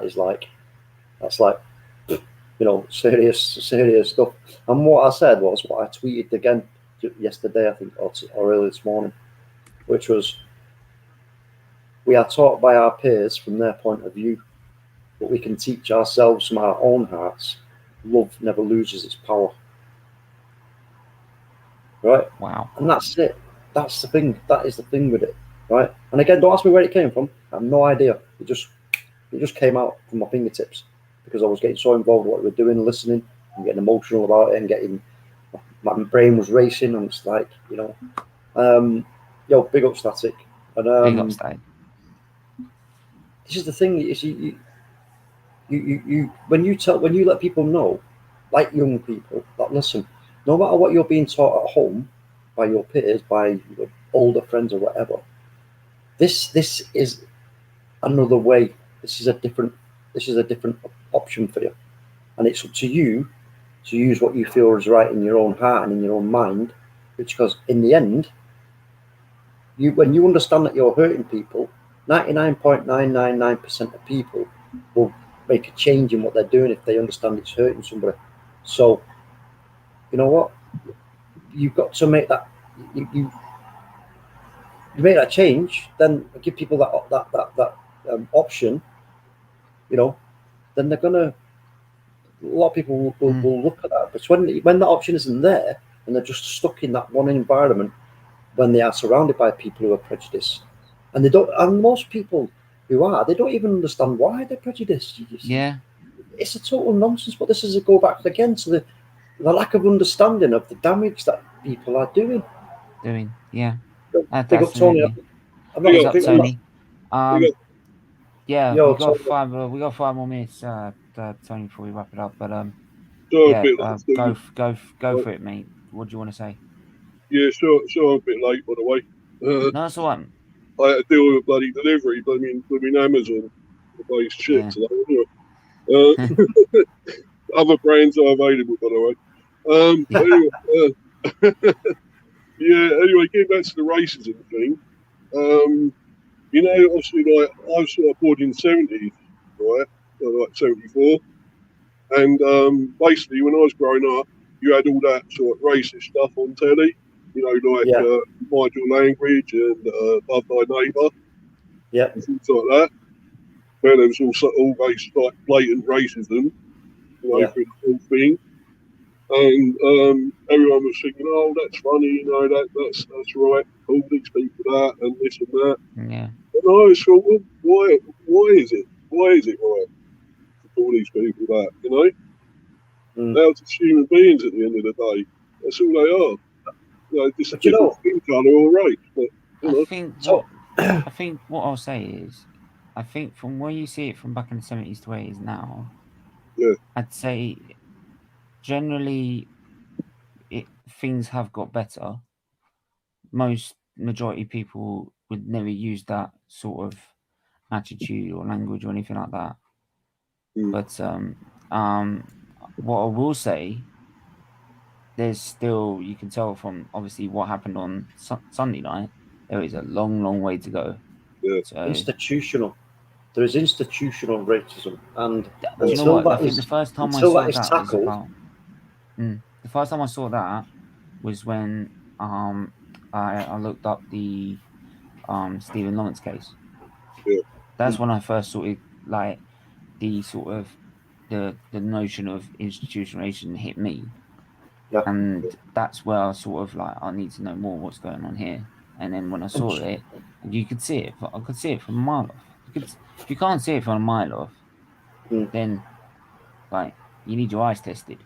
that's like, you know, serious stuff. And what I said was what I tweeted again yesterday, I think, or early this morning, which was, we are taught by our peers from their point of view, but we can teach ourselves from our own hearts. Love never loses its power. Right? Wow. And that's it. That's the thing. That is the thing with it. Right? And again, don't ask me where it came from. I have no idea. It just came out from my fingertips because I was getting so involved with what we were doing, listening, and getting emotional about it, and getting, my brain was racing, and it's like, you know, yo, big up Static. And Big up, Static. this is the thing, is you when you let people know, like young people, that listen, no matter what you're being taught at home by your peers, by your older friends or whatever, this is another way. This is a different option for you, and it's up to you to use what you feel is right in your own heart and in your own mind, because in the end, when you understand that you're hurting people, 99.999% of people will make a change in what they're doing if they understand it's hurting somebody. So, you know what? You've got to make that, you make that change, then give people that option, you know, then they're going to, a lot of people will look at that. But when that option isn't there, and they're just stuck in that one environment, when they are surrounded by people who are prejudiced, and most people who are, they don't even understand why they're prejudiced. Yeah, it's a total nonsense. But this is a go back again to the lack of understanding of the damage that people are doing. Yeah. Big up Tony. Big up Tony. Yeah, Yo, we got 5 more minutes, Tony, before we wrap it up. But yeah, go for it, mate. What do you want to say? Yeah, sure, I'm a bit late, by the way. No, that's all right. I had to deal with a bloody delivery, blooming Amazon. The place shit today. Anyway. Other brands are available, by the way. Anyway, anyway, getting back to the racism thing. You know, obviously, like, I was sort of born in the 70s, right? Like 74. And basically, when I was growing up, you had all that sort of racist stuff on telly. You know, like mind your language and love thy neighbour. Yeah. And things like that. But there was also always like blatant racism, you know, through the whole thing. And everyone was thinking, oh, that's funny, you know, that's right, call these people that and this and that. Yeah. And I always thought, well, why is it right to call these people that, you know? They're just human beings at the end of the day. That's all they are. You know, just a different skin colour or race. But, I think what I'll say is, I think from where you see it from back in the 70s to where it is now, I'd say generally things have got better. Majority of people would never use that sort of attitude or language or anything like that. But what I will say, there's still, you can tell from obviously what happened on Sunday night, there is a long way to go. So, institutional. There is institutional racism, and you know what? I think the first time I saw that was about. The first time I saw that was when I looked up the Stephen Lawrence case. That's when I first saw it, like the sort of the notion of institutional racism hit me. And that's where I sort of like, I need to know more what's going on here. And then when I saw it, you could see it. I could see it from a mile off. If you can't see it from a mile off, then like you need your eyes tested.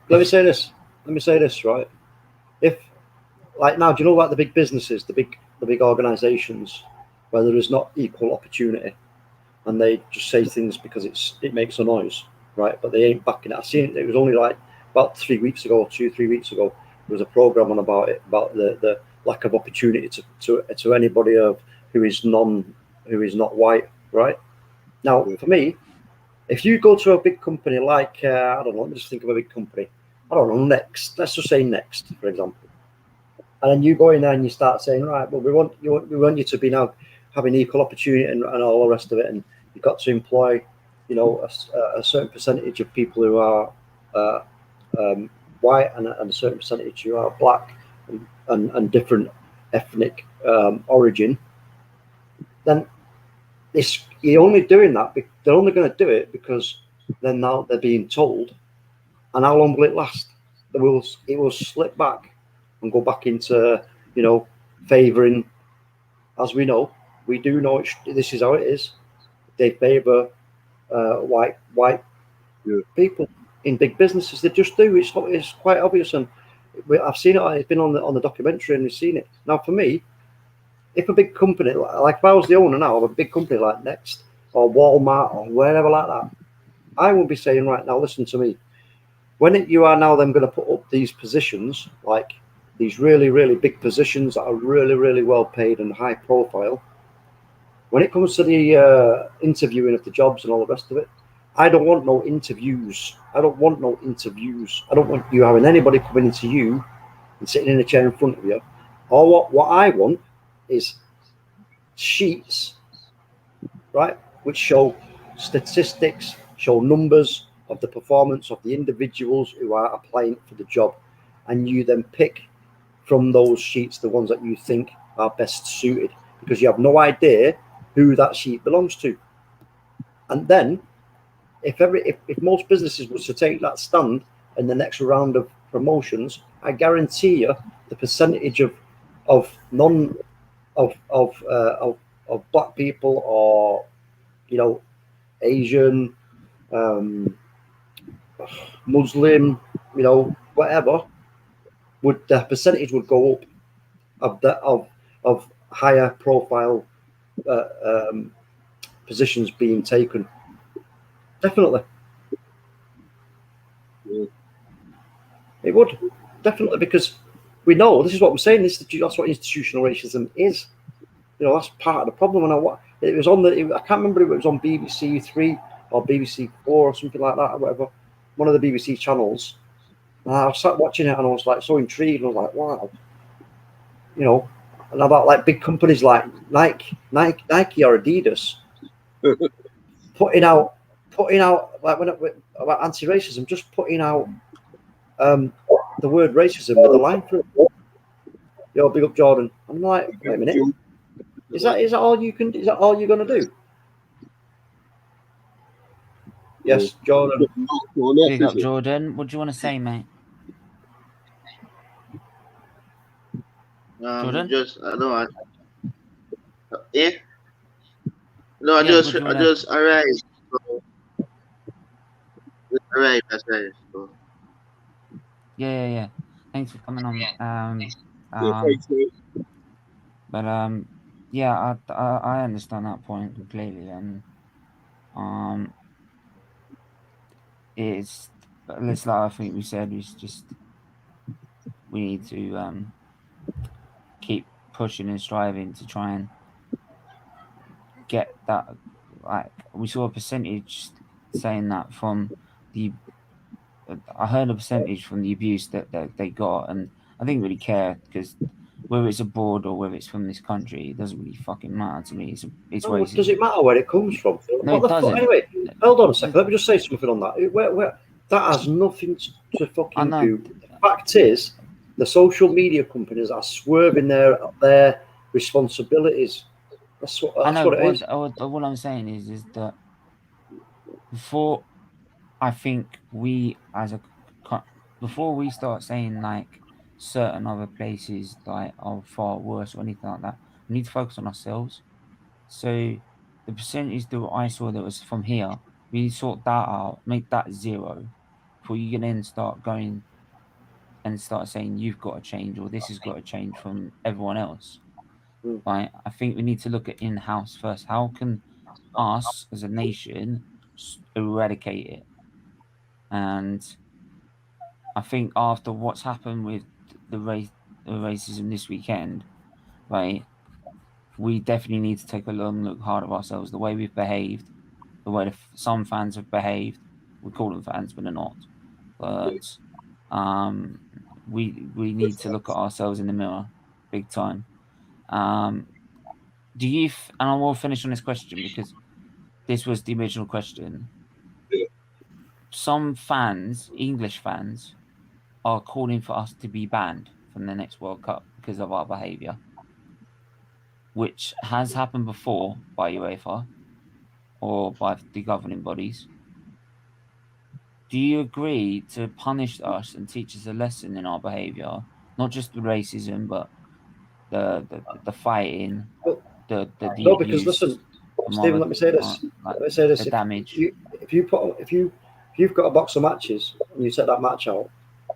Let me say this, right? If like now, do you know about the big businesses, the big organisations, where there is not equal opportunity, and they just say things because it makes a noise, right? But they ain't backing it. I seen it. It was only like about 3 weeks ago, 2-3 weeks ago. There was a program on about it, about the lack of opportunity to anybody of who is not white, right? Now, for me, if you go to a big company like I don't know, let me just think of a big company. I don't know, Next. Let's just say Next, for example. And then you go in there and you start saying, right, well, we want you to be now having equal opportunity and all the rest of it, and you've got to employ, a certain percentage of people who are white and a certain percentage who are black and different ethnic origin. Then you're only doing that. They're only going to do it because then now they're being told. And how long will it last? It will slip back and go back into, favouring, as we know. We do know this is how it is. They favour white people in big businesses. They just do. It's quite obvious, and I've seen it. It's been on the documentary, and we've seen it. Now, for me, if a big company, like if I was the owner now of a big company like Next or Walmart or wherever like that, I would be saying, right now, listen to me. When you are now then going to put up these positions, like these really, really big positions that are really, really well paid and high profile, when it comes to the interviewing of the jobs and all the rest of it, I don't want no interviews. I don't want you having anybody coming into you and sitting in a chair in front of you. Or what I want is sheets, right, which show statistics, show numbers of the performance of the individuals who are applying for the job, and you then pick from those sheets the ones that you think are best suited, because you have no idea who that sheet belongs to. And then if most businesses was to take that stand in the next round of promotions, I guarantee you the percentage of non of black people or Asian, Muslim, whatever, the percentage would go up of higher profile positions being taken. Definitely. Yeah. It would, definitely, because we know, this is what I'm saying, that's what institutional racism is. That's part of the problem. And it was I can't remember if it was on BBC 3 or BBC 4 or something like that, or whatever, one of the BBC channels. And I sat watching it and I was like so intrigued. I was like, wow. And about like big companies like Nike or Adidas putting out like about anti-racism, just putting out the word racism with a line through it. Yo, big up Jordan. I'm like, wait a minute. Is that all you can? Is that all you're gonna do? Yes, Jordan. Big up Jordan. What do you want to say, mate? Jordan? I just arrived. That's right. So. Yeah. Thanks for coming on. Thanks, mate. But yeah, I understand that point completely, and it's like I think we said, it's just we need to keep pushing and striving to try and get that. Like we saw a percentage saying that from the. I heard a percentage from the abuse that they got, and I didn't really care because whether it's abroad or whether it's from this country, it doesn't really fucking matter to me. It's racism. Does it matter where it comes from? No, it doesn't. Anyway, hold on a second. Let me just say something on that. Where that has nothing to fucking do. The fact is, the social media companies are swerving their responsibilities. That's what it is. What I'm saying is that before I think before we start saying like certain other places like are far worse or anything like that, we need to focus on ourselves. So the percentage that I saw that was from here, we sort that out, make that 0, before you can then start going and start saying you've got to change or this has got to change from everyone else. Right? I think we need to look at in-house first. How can us as a nation eradicate it? And I think after what's happened with the racism this weekend, right, we definitely need to take a long look hard at ourselves, the way we've behaved, the way some fans have behaved. We call them fans, but they're not. But we need to look at ourselves in the mirror, big time. Do you? And I will finish on this question because this was the original question. Yeah. Some fans, English fans, are calling for us to be banned from the next World Cup because of our behaviour, which has happened before by UEFA or by the governing bodies. Do you agree to punish us and teach us a lesson in our behaviour, not just the racism, but the fighting, the No, because abuse, listen, Stephen, let me say this. like Let me say this. the damage. If you've got a box of matches and you take that match out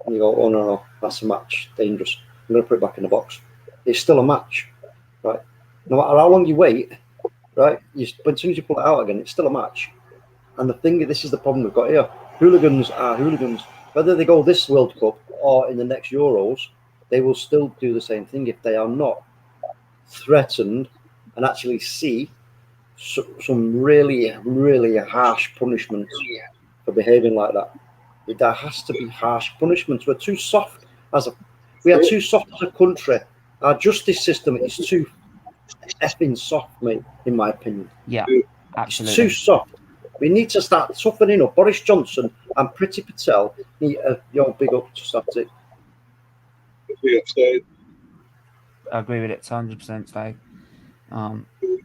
and you go, oh no, that's a match, dangerous. I'm going to put it back in the box. It's still a match, right? No matter how long you wait, right? But as soon as you pull it out again, it's still a match. And the thing, this is the problem we've got here. Hooligans are hooligans. Whether they go this World Cup or in the next Euros, they will still do the same thing if they are not threatened and actually see some really, really harsh punishments for behaving like that. There has to be harsh punishments. We're too soft we are too soft as a country. Our justice system is too effing soft, mate, in my opinion. Yeah, absolutely. It's too soft. We need to start toughening up. Boris Johnson and Priti Patel need your big up to start it. I agree with it 100%. Like,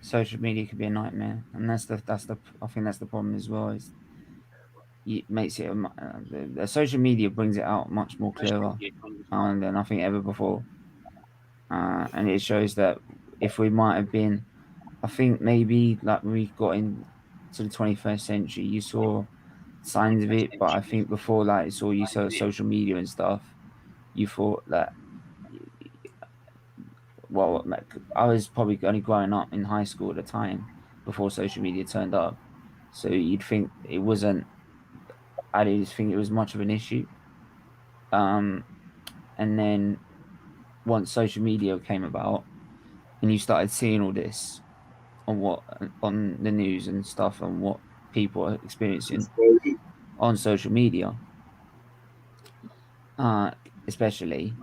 social media could be a nightmare, and I think that's the problem as well. Is it makes it the social media brings it out much more clearer than I think ever before, and it shows that if we might have been, I think maybe like when we got into the 21st century, you saw signs of it, but I think before you saw social media and stuff, you thought that. Well, I was probably only growing up in high school at the time before social media turned up, so you'd think it wasn't. I didn't think it was much of an issue. And then once social media came about, and you started seeing all this on the news and stuff, and what people are experiencing on social media, especially,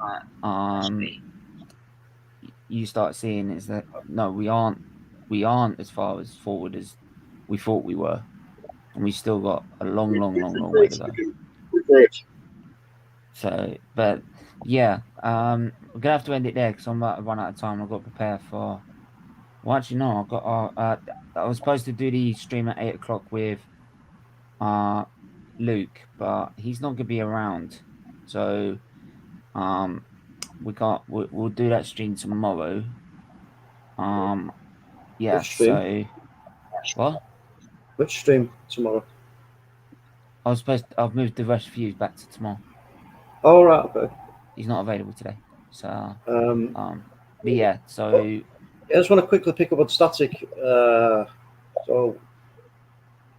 you start seeing is that no, we aren't as far as forward as we thought we were, and we still got a long way to go. So, but yeah, we're gonna have to end it there because I'm about to run out of time. I've got to prepare for. Well, actually, no, I've got. I was supposed to do the stream at 8 o'clock with Luke, but he's not gonna be around. So, we'll do that stream tomorrow. Yeah. Which stream? So, what? Which stream tomorrow? I've moved the rest of you back to tomorrow. Oh, right, okay. He's not available today. So, but yeah, so I just want to quickly pick up on Static. So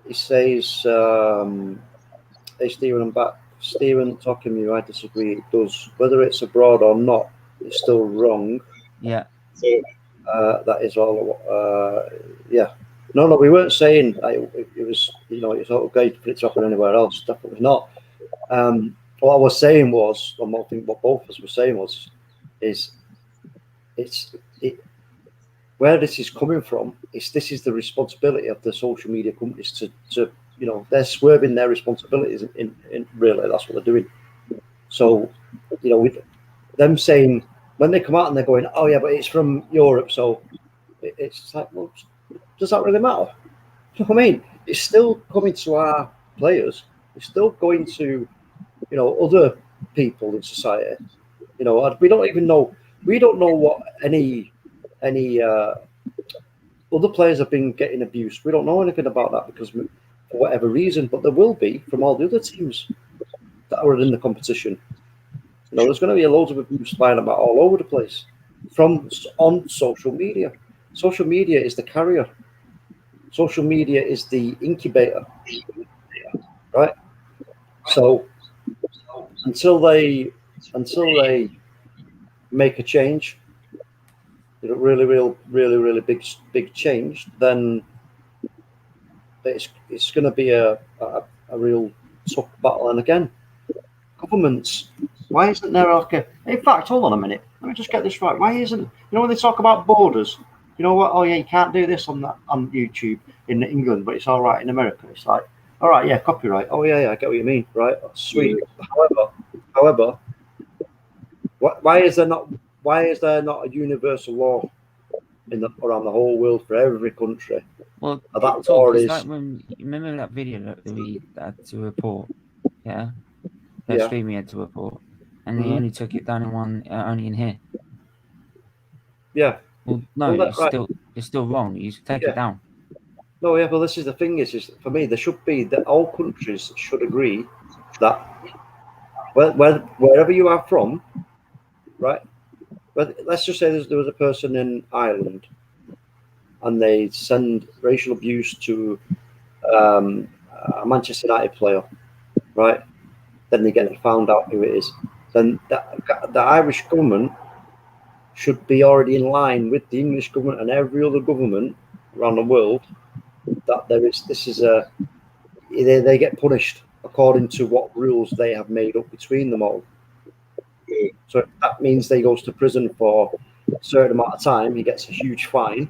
he says, hey Stephen, I'm back. Stephen, talking to you, I disagree. It does. Whether it's abroad or not, it's still wrong. Yeah. That is all. Yeah. No, we weren't saying it was, it's okay to put it happen anywhere else. Definitely not. What I was saying was, and I think what both of us were saying was, where this is coming from, this is the responsibility of the social media companies to they're swerving their responsibilities in really, that's what they're doing. So, with them saying, when they come out and they're going, oh yeah, but it's from Europe, so it's like, well, does that really matter? You know what I mean? It's still coming to our players. It's still going to, other people in society. We don't even know. We don't know what any other players have been getting abused. We don't know anything about that because for whatever reason, but there will be from all the other teams that are in the competition. There's going to be loads of abuse flying about all over the place on social media. Social media is the carrier. Social media is the incubator, right? So until they make a change, really big change, then it's going to be a real tough battle. And again, governments, why isn't there in fact, hold on a minute, let me just get this right. Why isn't, when they talk about borders, you know what? Oh yeah, you can't do this on YouTube in England, but it's all right in America. It's like, all right, yeah, copyright. Oh yeah, I get what you mean, right? Sweet. However, why is there not a universal law around the whole world for every country? Well, that law is like when you remember that video that we had to report, that stream we had to report, and they only took it down in one, only in here. Yeah. Well, no, it's still wrong. You take it down. No, yeah, but this is the thing is for me, there should be that all countries should agree that wherever you are from, right? But let's just say there was a person in Ireland, and they send racial abuse to a Manchester United player, right? Then they get found out who it is. Then the Irish government should be already in line with the English government and every other government around the world, that they get punished according to what rules they have made up between them all. So that means they goes to prison for a certain amount of time, he gets a huge fine,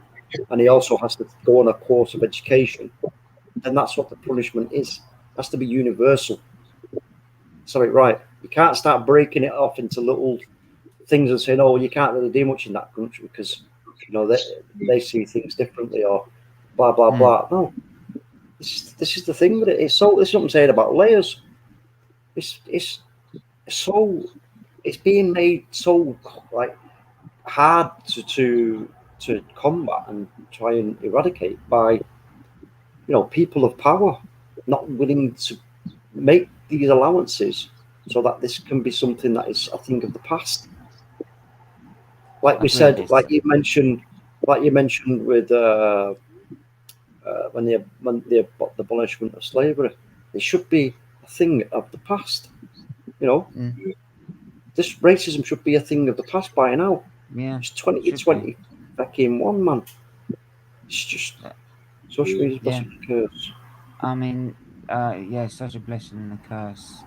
and he also has to go on a course of education. And that's what the punishment is. It has to be universal. Sorry, right. You can't start breaking it off into little things and saying, oh, you can't really do much in that country because they see things differently, or blah blah blah. No, this is the thing with it. This is what I'm saying about layers. It's being made so like hard to combat and try and eradicate by people of power not willing to make these allowances so that this can be something that is a thing of the past. Like we said, like you mentioned with when the abolishment of slavery, it should be a thing of the past. This racism should be a thing of the past by now. Yeah, it's 2020 back in one, man. It's just social media is a curse. I mean, such a blessing and a curse.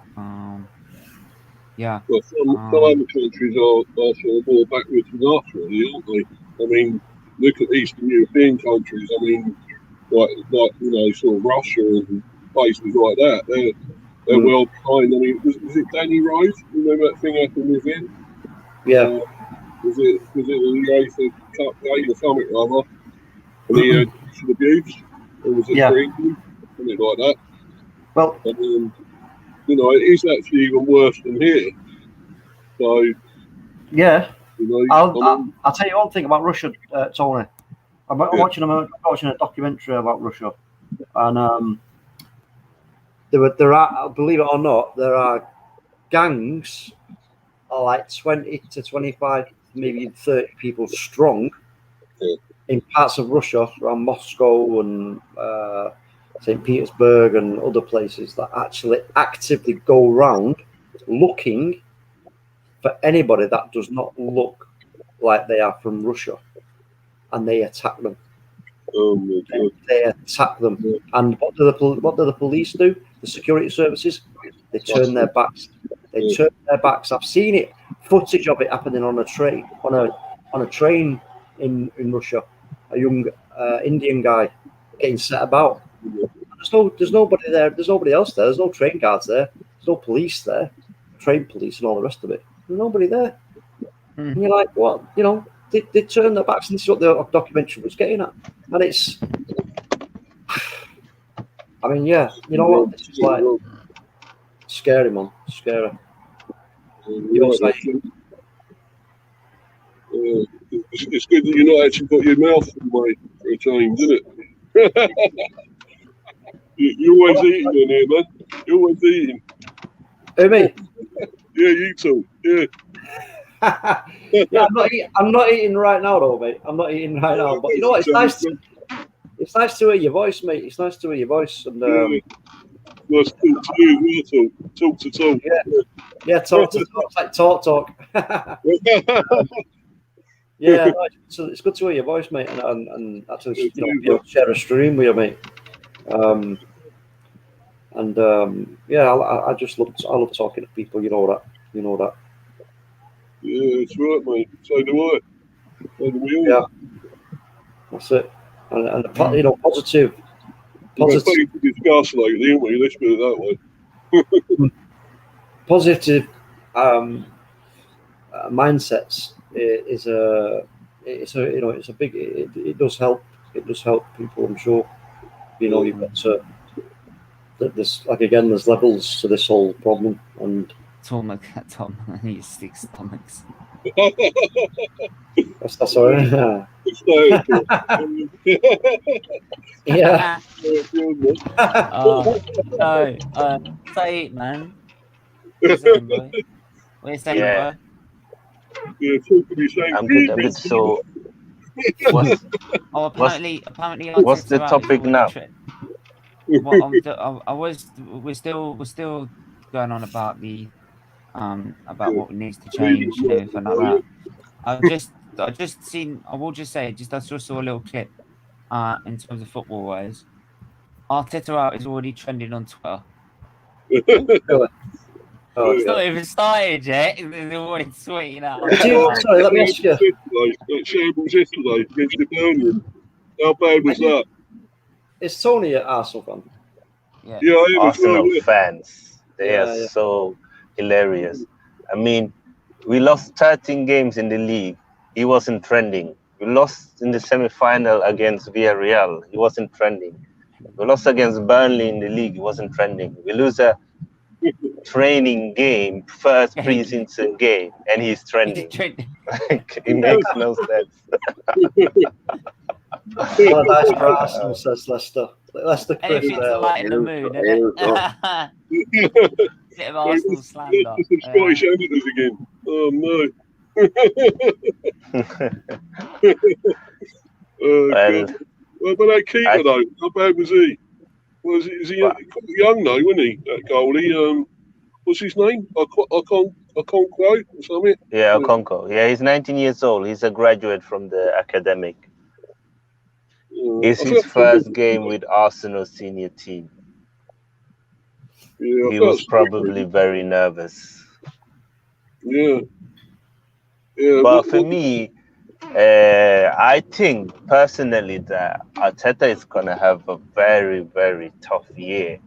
Well, some other countries are sort of more backwards than us, really, aren't they? I mean, look at Eastern European countries. I mean, like sort of Russia and places like that. They're well behind. I mean, was it Danny Rose? Remember that thing happened with him? Yeah. Was it a UEFA Cup game or something or other? And he had some abuse, or was it drinking? Something like that. Well, it is actually even worse than here. So, yeah. I'll tell you one thing about Russia, Tony. I'm watching a documentary about Russia, and there are, believe it or not, there are gangs are like 20 to 25, maybe 30 people strong in parts of Russia around Moscow and St. Petersburg and other places that actually actively go around looking for anybody that does not look like they are from Russia, and they attack them. They attack them. And what do the police do? The security services, they turn their backs. I've seen it, footage of it happening on a train, on a train in Russia. A young Indian guy getting set about. There's nobody there. There's nobody else there. There's no train guards there. There's no police there, train police and all the rest of it. There's nobody there. And you're like, what? They turn their backs, and this is what the documentary was getting at. And it's, I mean, yeah, you know what? It's like scary, man. Scary. It's good that you're not actually got your mouth away for a change, isn't it? You're always eating in here, man. You're always eating. Who, me? Yeah, you too. Yeah. Yeah, I'm not eating right now, though, mate. I'm not eating right now. But you know what? It's nice to hear your voice, mate. It's nice to hear your voice. And nice to talk to you. Talk to talk. Yeah, talk to talk. It's like talk. Yeah, no, it's good to hear your voice, mate, and actually, share a stream with you, mate. Yeah, I just love talking to people. You know that. Yeah, that's right, mate. So do I. So do we all. Yeah, that's it. And positive. We've got things to discuss lately, haven't we? Let's put it that way. Positive mindsets is a big. It does help. It does help people. I'm sure. You've got to. There's there's levels to this whole problem, and Tom, he has 6 stomachs. that's all right. Yeah. Oh no! Say it, man. What you saying, boy? What you saying, Yeah. bro? Yeah, talk to me, saying. I'm good. So, apparently, what's the topic now? We're still going on about the about what needs to change and everything like that. I will just say, I just saw a little clip in terms of football wise. Arteta out is already trending on Twitter. It's not even started yet. They're already tweeting out. Sorry, let me ask you. That Shambles yesterday against the Birmingham. How bad was that? Is Tony an Arsenal fan? Yeah, I am. Arsenal fans. They are so hilarious. I mean, we lost 13 games in the league. He wasn't trending. We lost in the semi-final against Villarreal. He wasn't trending. We lost against Burnley in the league. He wasn't trending. We lose a training game, first preseason game, and he's trending. It makes no sense. Paradise for Arsenal, says Leicester. Leicester Chris Anything to lighten the mood, isn't it? Bit of Arsenal slander. Some Scottish editors again. Oh no. Well, but that keeper though, how bad was he? Is he young though, wasn't he? That goalie. What's his name? Okonkwo or something? Yeah, Okonkwo. Yeah, he's 19 years old. He's a graduate from the academic. It's his first game with Arsenal senior team. Yeah, he was probably very nervous. Yeah. But for me, I think personally that Arteta is going to have a very, very tough year.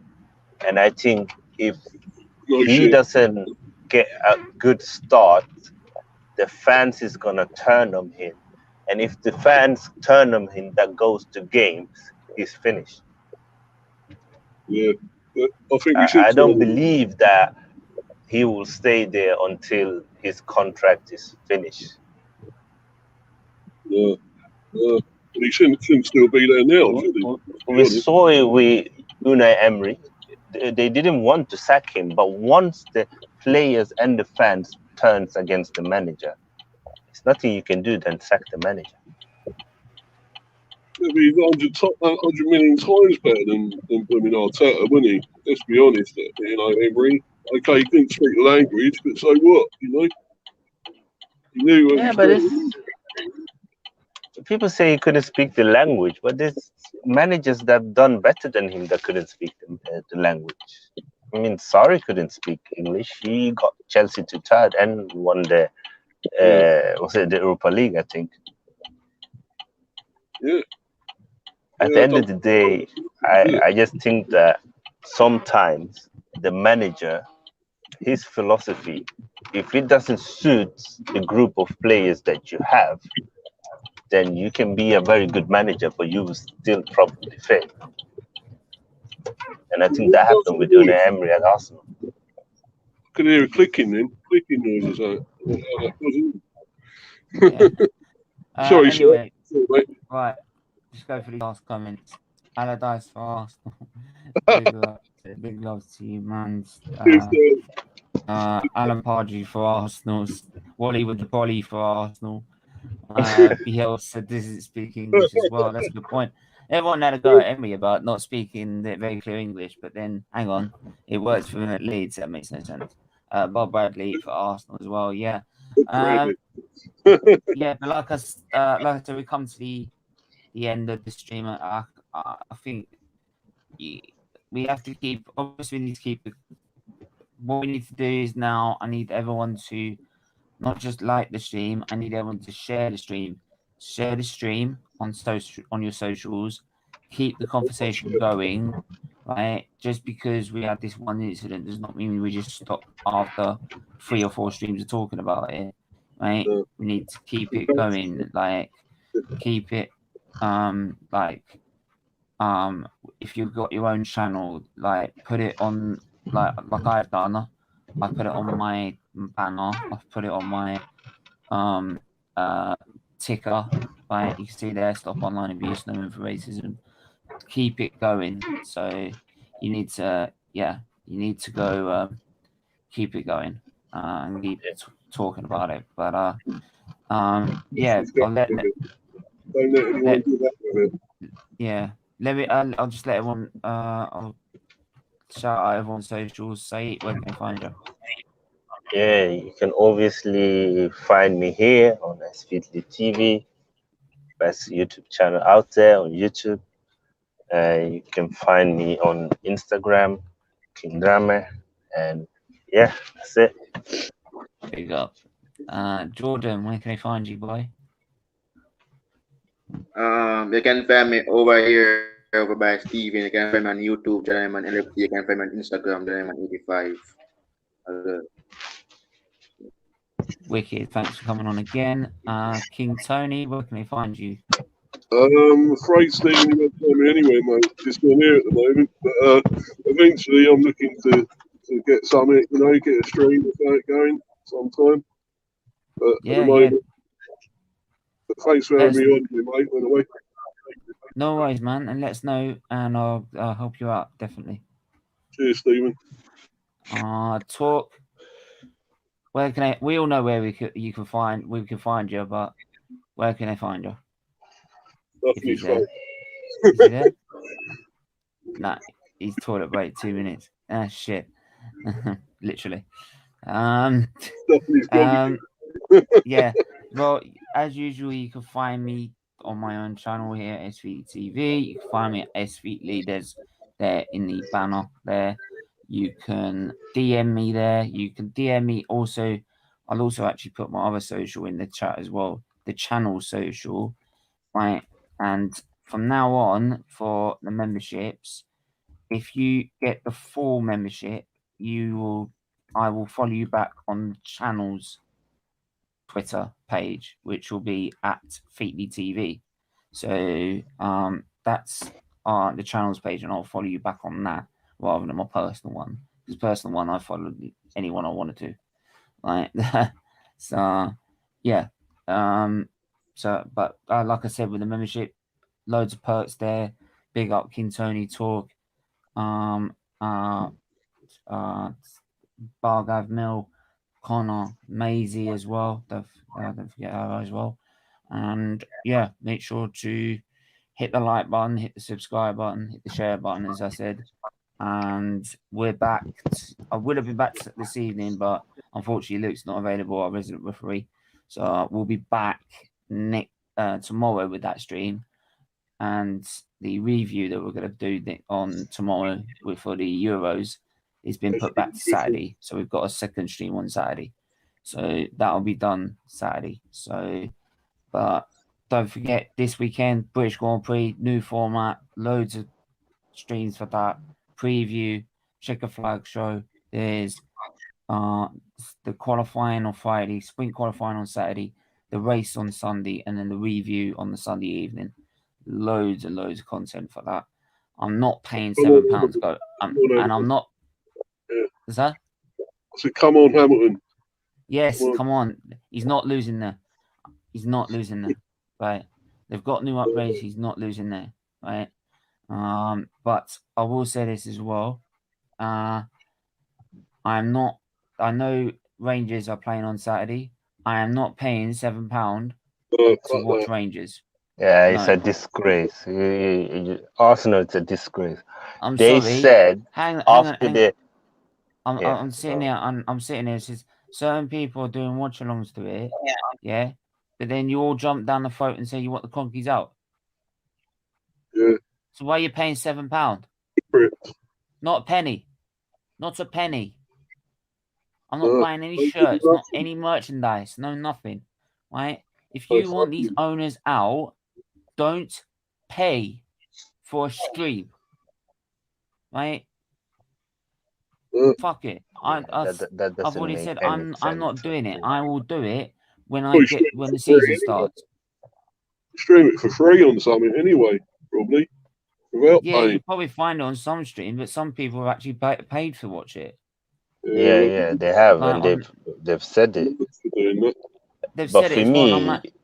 And I think if he doesn't get a good start, the fans is going to turn on him. And if the fans turn on him, that goes to games, he's finished. Yeah. I don't believe that he will stay there until his contract is finished. Yeah. But he shouldn't still be there now. We saw it with Unai Emery. They didn't want to sack him, but once the players and the fans turns against the manager, there's nothing you can do than sack the manager. He'd be 100 million times better than blooming Arteta, wouldn't he? Let's be honest, Emery. Okay, he couldn't speak the language, but so what? He knew. Yeah, but people say he couldn't speak the language, but there's managers that have done better than him that couldn't speak the language. I mean, Sarri couldn't speak English. He got Chelsea to third and won the the Europa League, I think. Yeah. At the end of the day, I just think that sometimes the manager, his philosophy, if it doesn't suit the group of players that you have, then you can be a very good manager, but you will still probably fail. And I think that happened with Unai Emery at Arsenal. I could hear a clicking noises. Sorry, anyway, sorry. Right. Just go for the last comments. Allardyce for Arsenal. Big love to you, man. Alan Pardry for Arsenal. Wally with the volley for Arsenal. Biel said this is speaking English as well. That's a good point. Everyone had a go at Emery about not speaking very clear English, but then hang on, it works for him at Leeds. That makes no sense. Bob Bradley for Arsenal as well. Yeah. Yeah, but like I said, we come to the end of the stream. I think we have to keep. Obviously, we need to keep. What we need to do is now. I need everyone to not just like the stream. I need everyone to share the stream. Share the stream on your socials. Keep the conversation going. Right, just because we had this one incident does not mean we just stop after 3 or 4 streams of talking about it. Right, we need to keep it going. Like, keep it. If you've got your own channel, like, put it on. Like I've done. I put it on my banner. I've put it on my ticker. Right, you can see there. Stop online abuse. No room for racism. Keep it going. So you need to, you need to go keep it going and keep talking about it. But yeah, I'll let Don't let anyone do that with it. yeah. Let me. I'll just let everyone. I'll shout out everyone's socials. Say, where can they find you? Yeah, you can obviously find me here on SFeatleyTV, best YouTube channel out there on YouTube. You can find me on Instagram, King Drama, and yeah, that's it. Big up. Jordan, where can they find you, boy? You can find me over here over by Steven. You can find me on YouTube, Generalizing LFT. You can find me on Instagram, Generalizing85. Wicked. Thanks for coming on again. King Tony, where can they find you? I'm afraid, Stephen, you won't find me anywhere, mate. Just on here at the moment. But eventually, I'm looking to get something, get a stream without going sometime. But at the moment, but thanks for having me on here, mate, by the way. No worries, man. And let us know, and I'll help you out, definitely. Cheers, Stephen. Talk. Where can we all know where we can find you, but where can they find you? If he's there. Is he there? Nah, he's toilet break 2 minutes. Ah, shit. Literally. Yeah. Well, as usual, you can find me on my own channel here, SFeatleyTV. You can find me at SFeatley. There's there in the banner there. You can DM me there. You can DM me also. I'll also actually put my other social in the chat as well. The channel social, right? And from now on, for the memberships, if you get the full membership, I will follow you back on the channel's Twitter page, which will be at SFeatleyTV. So that's the channel's page, and I'll follow you back on that rather than my personal one. Because personal one, I followed anyone I wanted to. Right. So yeah. But like I said, with the membership, loads of perks there. Big up King Tony Talk. Bargav Mill, Connor, Maisie as well. Don't forget her as well. And yeah, make sure to hit the like button, hit the subscribe button, hit the share button, as I said. And we're back. I would have been back this evening, but unfortunately Luke's not available, our resident referee. So we'll be back tomorrow with that stream. And the review that we're going to do on tomorrow for the Euros has been put back to Saturday. So we've got a second stream on Saturday. So that'll be done Saturday. So, but don't forget, this weekend, British Grand Prix, new format, loads of streams for that. Preview, checker flag show. There's the qualifying on Friday, sprint qualifying on Saturday, the race on Sunday, and then the review on the Sunday evening. Loads and loads of content for that. I'm not paying £7 go, and I'm not. Is that? So come on, Hamilton. Yes, come on. He's not losing there. He's not losing there. Right. They've got new upgrades. He's not losing there. Right. But I will say this as well. I'm not. I know Rangers are playing on Saturday. I am not paying £7 to watch Rangers. Yeah, it's a disgrace. Arsenal, it's a disgrace. They said hang after on. the. I'm sitting here. I'm sitting here. certain people are doing watch-alongs to it, yeah. But then you all jump down the throat and say you want the conkies out. Yeah. So why are you paying £7? Not a penny. Not a penny. I'm not buying any shirts, not any merchandise, no nothing. Right? If you want these owners out, don't pay for a stream. Right? Fuck it. That I've doesn't already make said any I'm sense. not doing it. I will do it when the season starts. Stream it for free on something anyway, probably. Without Yeah, paying. you probably find it on some stream, but some people have actually paid to watch it. Yeah, they have, Like and they've said it. They've But said for it as well. And I'm me, like,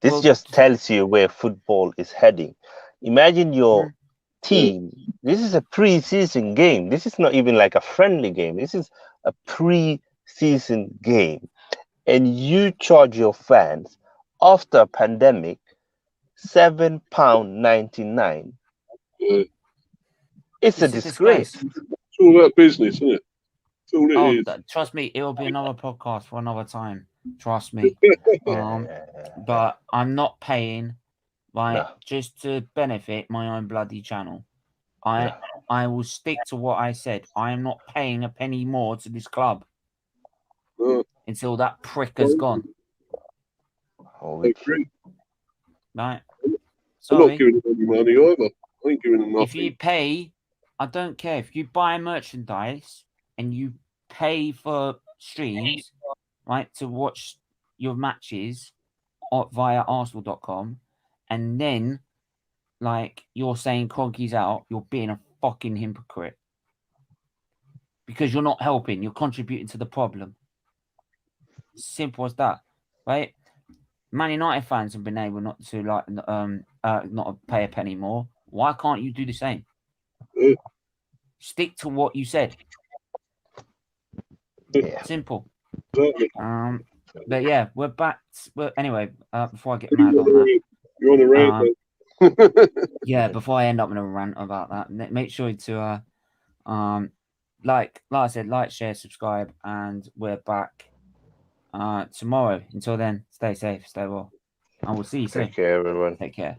this well, just tells you where football is heading. Imagine your team. This is a pre-season game. This is not even like a friendly game. This is a pre-season game. And you charge your fans after a pandemic £7.99. It's a disgrace. It's all about business, isn't it? That's all it is. Trust me, it will be another podcast for another time. Trust me. But I'm not paying, just to benefit my own bloody channel. I will stick to what I said. I am not paying a penny more to this club until that prick has gone. Right? Sorry. I'm not giving them any money either. I ain't giving them nothing. If you pay, I don't care. If you buy merchandise and you pay for streams, right, to watch your matches via Arsenal.com, and then, like, you're saying Kroenke's out, you're being a fucking hypocrite. Because you're not helping. You're contributing to the problem. Simple as that, right? Man United fans have been able not to not pay a penny more. Why can't you do the same? Stick to what you said. Simple. But yeah, we're back. Anyway, before I get mad on that, you're on a rant. Yeah, before I end up in a rant about that, make sure to like I said, like, share, subscribe, and we're back tomorrow. Until then, stay safe, stay well, and we'll see you soon. Take care, everyone. Take care.